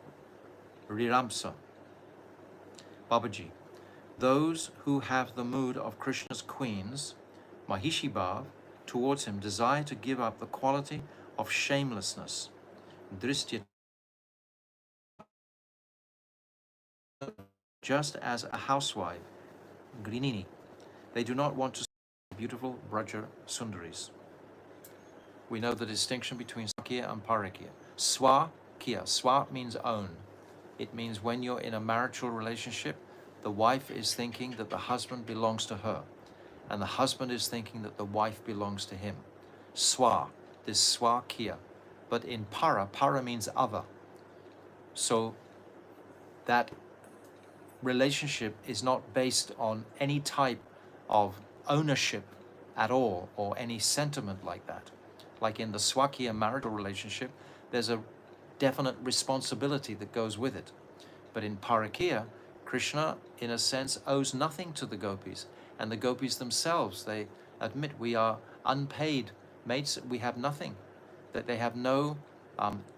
Riramsa, Babaji, those who have the mood of Krishna's queens, Mahishi Bhav, towards him desire to give up the quality of shamelessness, Dristya, just as a housewife, Grinini. They do not want to see beautiful Braja Sundaris. We know the distinction between Swakiya and Parakiya. Swakiya, Swa means own. It means when you're in a marital relationship, the wife is thinking that the husband belongs to her, and the husband is thinking that the wife belongs to him. Swa, this Swakiya. But in para means other. So that relationship is not based on any type of ownership at all or any sentiment like that. Like in the Swakiya marital relationship, there's a definite responsibility that goes with it. But in Parakiya, Krishna, in a sense, owes nothing to the gopis. And the gopis themselves, they admit we are unpaid mates, we have nothing. That they have no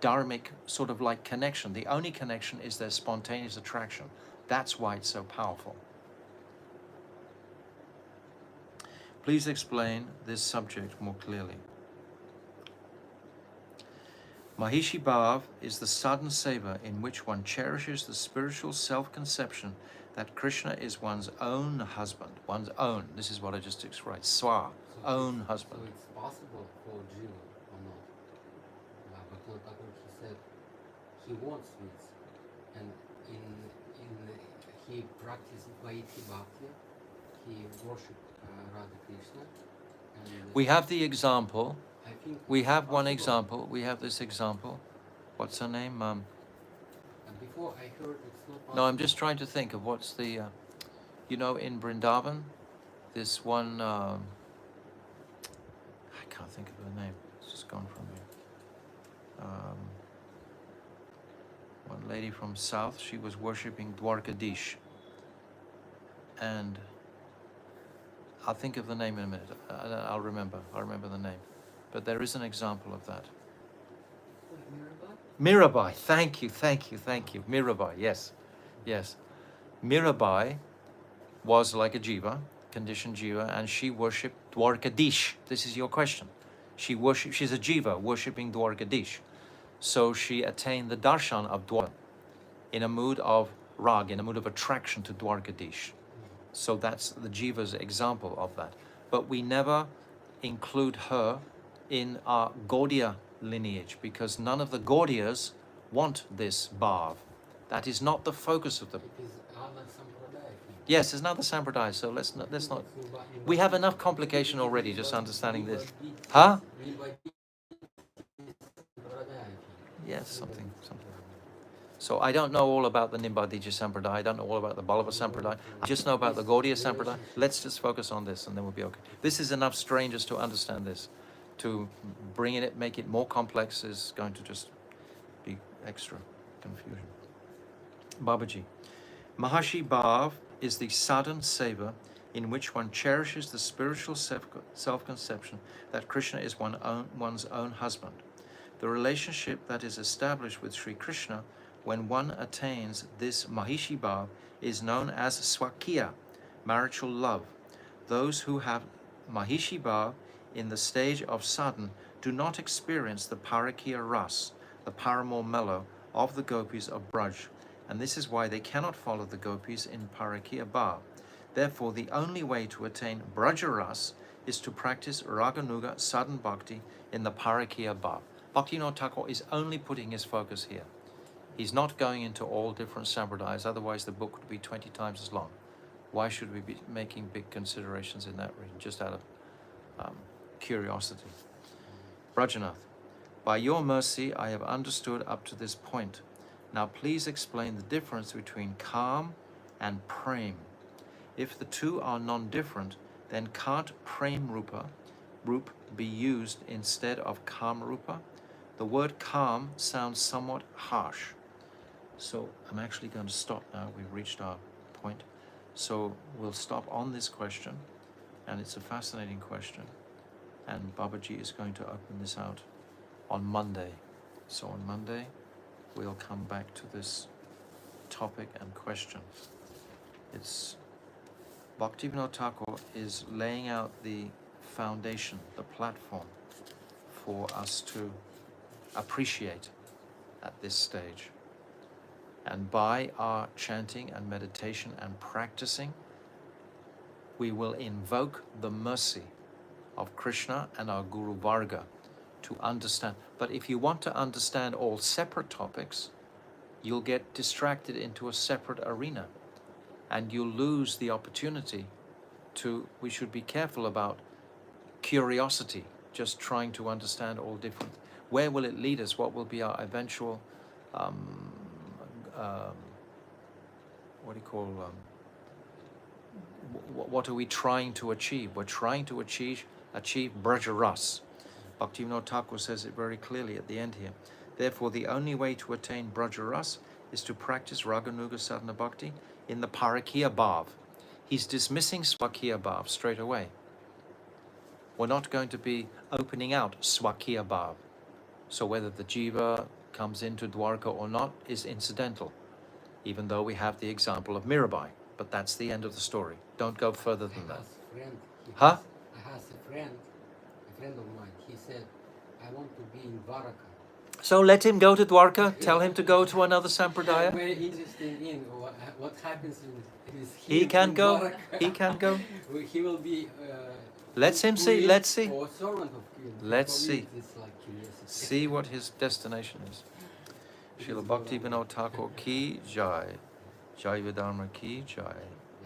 dharmic sort of like connection. The only connection is their spontaneous attraction. That's why it's so powerful. Please explain this subject more clearly. Mahishi Bhav is the sadhana seva in which one cherishes the spiritual self-conception that Krishna is one's own husband, one's own. This is what I just described. Swa, own husband. So it's possible for Jiva or not? Bhaktivinoda Thakur, he said he wants this, and he practiced Vaidhi Bhakti, he worshipped Radha Krishna. And We have the example. I think We it's have one possible. example. We have this example. What's her name? And before I heard it's not possible. No, I'm just trying to think of what's the, in Vrindavan, this one, I can't think of her name. It's just gone from me. One lady from south, she was worshipping Dwarkadish. And I'll think of the name in a minute. I'll remember the name. But there is an example of that. Mirabai? Mirabai, thank you. Mirabai, yes. Mirabai was like a jiva, conditioned jiva, and she worshipped Dwarkadish. This is your question. She's a jiva worshipping Dwarkadish. So she attained the darshan of Dwarka in a mood of rag, in a mood of attraction to Dwarkadish. So that's the jiva's example of that. But we never include her in our Gaudiya lineage because none of the Gaudiyas want this bhav. That is not the focus of the. It is Anna Sampradaya, I think. Yes, it's another sampradaya. So let's not. We have enough complication already just understanding this. Huh? Yes, something. So I don't know all about the Nimbadija Sampradaya. I don't know all about the Ballava Sampradaya. I just know about the Gaudiya Sampradaya. Let's just focus on this and then we'll be okay. This is enough strangers to understand this. To bring it, make it more complex is going to just be extra confusion. Babaji. Mahashi Bhav is the sadhan seva in which one cherishes the spiritual self-conception that Krishna is one's own husband. The relationship that is established with Sri Krishna when one attains this Mahishi Bhav is known as Swakiya, marital love. Those who have Mahishi Bhav in the stage of sadhan do not experience the Parakiya Ras, the paramour mellow of the gopis of Braj, and this is why they cannot follow the gopis in Parakiya Bhav. Therefore, the only way to attain Braja Ras is to practice Raganuga sadhan bhakti in the Parakiya Bhav. Bhaktivinoda Thakur is only putting his focus here. He's not going into all different sampradayas, otherwise the book would be 20 times as long. Why should we be making big considerations in that region, just out of curiosity? Brajanath, by your mercy, I have understood up to this point. Now please explain the difference between Kam and Prem. If the two are non-different, then can't Prem Rup be used instead of Kam Rupa? The word Kam sounds somewhat harsh. So I'm actually going to stop now. We've reached our point. So we'll stop on this question, and it's a fascinating question. And Babaji is going to open this out on Monday. So on Monday, we'll come back to this topic and question. It's Bhaktivinoda Thakur is laying out the foundation, the platform for us to appreciate at this stage. And by our chanting and meditation and practicing, we will invoke the mercy of Krishna and our Guru Varga to understand. But if you want to understand all separate topics, you'll get distracted into a separate arena and you'll lose the opportunity to, we should be careful about curiosity, just trying to understand all different. Where will it lead us? What will be our eventual, what do you call, what are we trying to achieve? We're trying to achieve Braja Ras. Bhaktivinoda Thakur says it very clearly at the end here. Therefore, the only way to attain Braja Ras is to practice Raganuga Sadhana Bhakti in the Parakiya Bhav. He's dismissing Swakiya Bhav straight away. We're not going to be opening out Swakiya Bhav. So whether the Jiva comes into Dwarka or not is incidental, even though we have the example of Mirabai. But that's the end of the story. Don't go further than that. Huh? I have a friend of mine. He said, I want to be in Dwarka. So let him go to Dwarka. Tell him to go to another I'm sampradaya. very interested in what happens in his He can in go. Dwarka. He can go. He will be. Let's him see. queen Let's see. Or servant of queen. Let's For me, see. it's like curiosity. See what his destination is. Srila Bhaktivinoda Thakur ki jai. Jaiva dharma ki jai.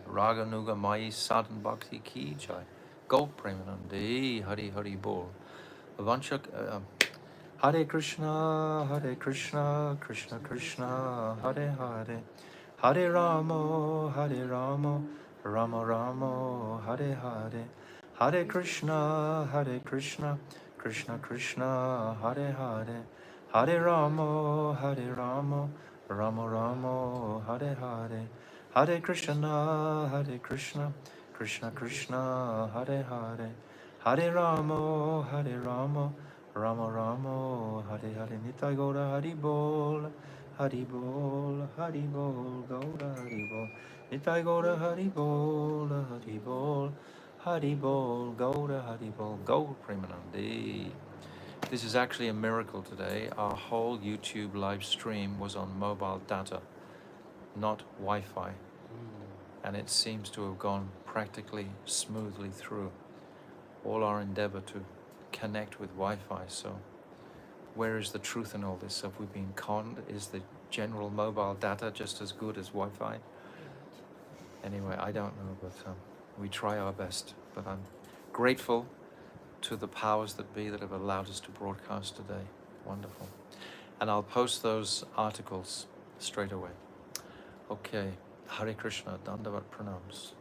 Raganuga Mai Sadhan Bhakti ki jai. Go Premanande Hari Hari Bol. Vanchak Hare Krishna, Krishna Krishna, Hare Hare. Hare Ramo, Rama Ramo, Hare Hare. Hare Krishna, Krishna Krishna, Hare Hare. Hare Ramo, Rama Ramo, Hare Hare. Hare Krishna, Krishna Krishna, Hare Hare. Hare Ramo, Rama Ramo, Hare Hare. Nitai Gaura Hari Bol, Hari Bol, Hari Bol, Gaura Hari Bol. Nitai Gaura Hari Bol, Hari Bol, Hari Bol, Gaura Hari Bol, Gaur Premanande. This is actually a miracle today. Our whole YouTube live stream was on mobile data, not Wi-Fi. And it seems to have gone practically smoothly through. All our endeavor to connect with Wi-Fi. So where is the truth in all this? Have we been conned? Is the general mobile data just as good as Wi-Fi? Anyway, I don't know, but we try our best. But I'm grateful to the powers that be that have allowed us to broadcast today. Wonderful. And I'll post those articles straight away. Okay. Hare Krishna. Dandavat pranams.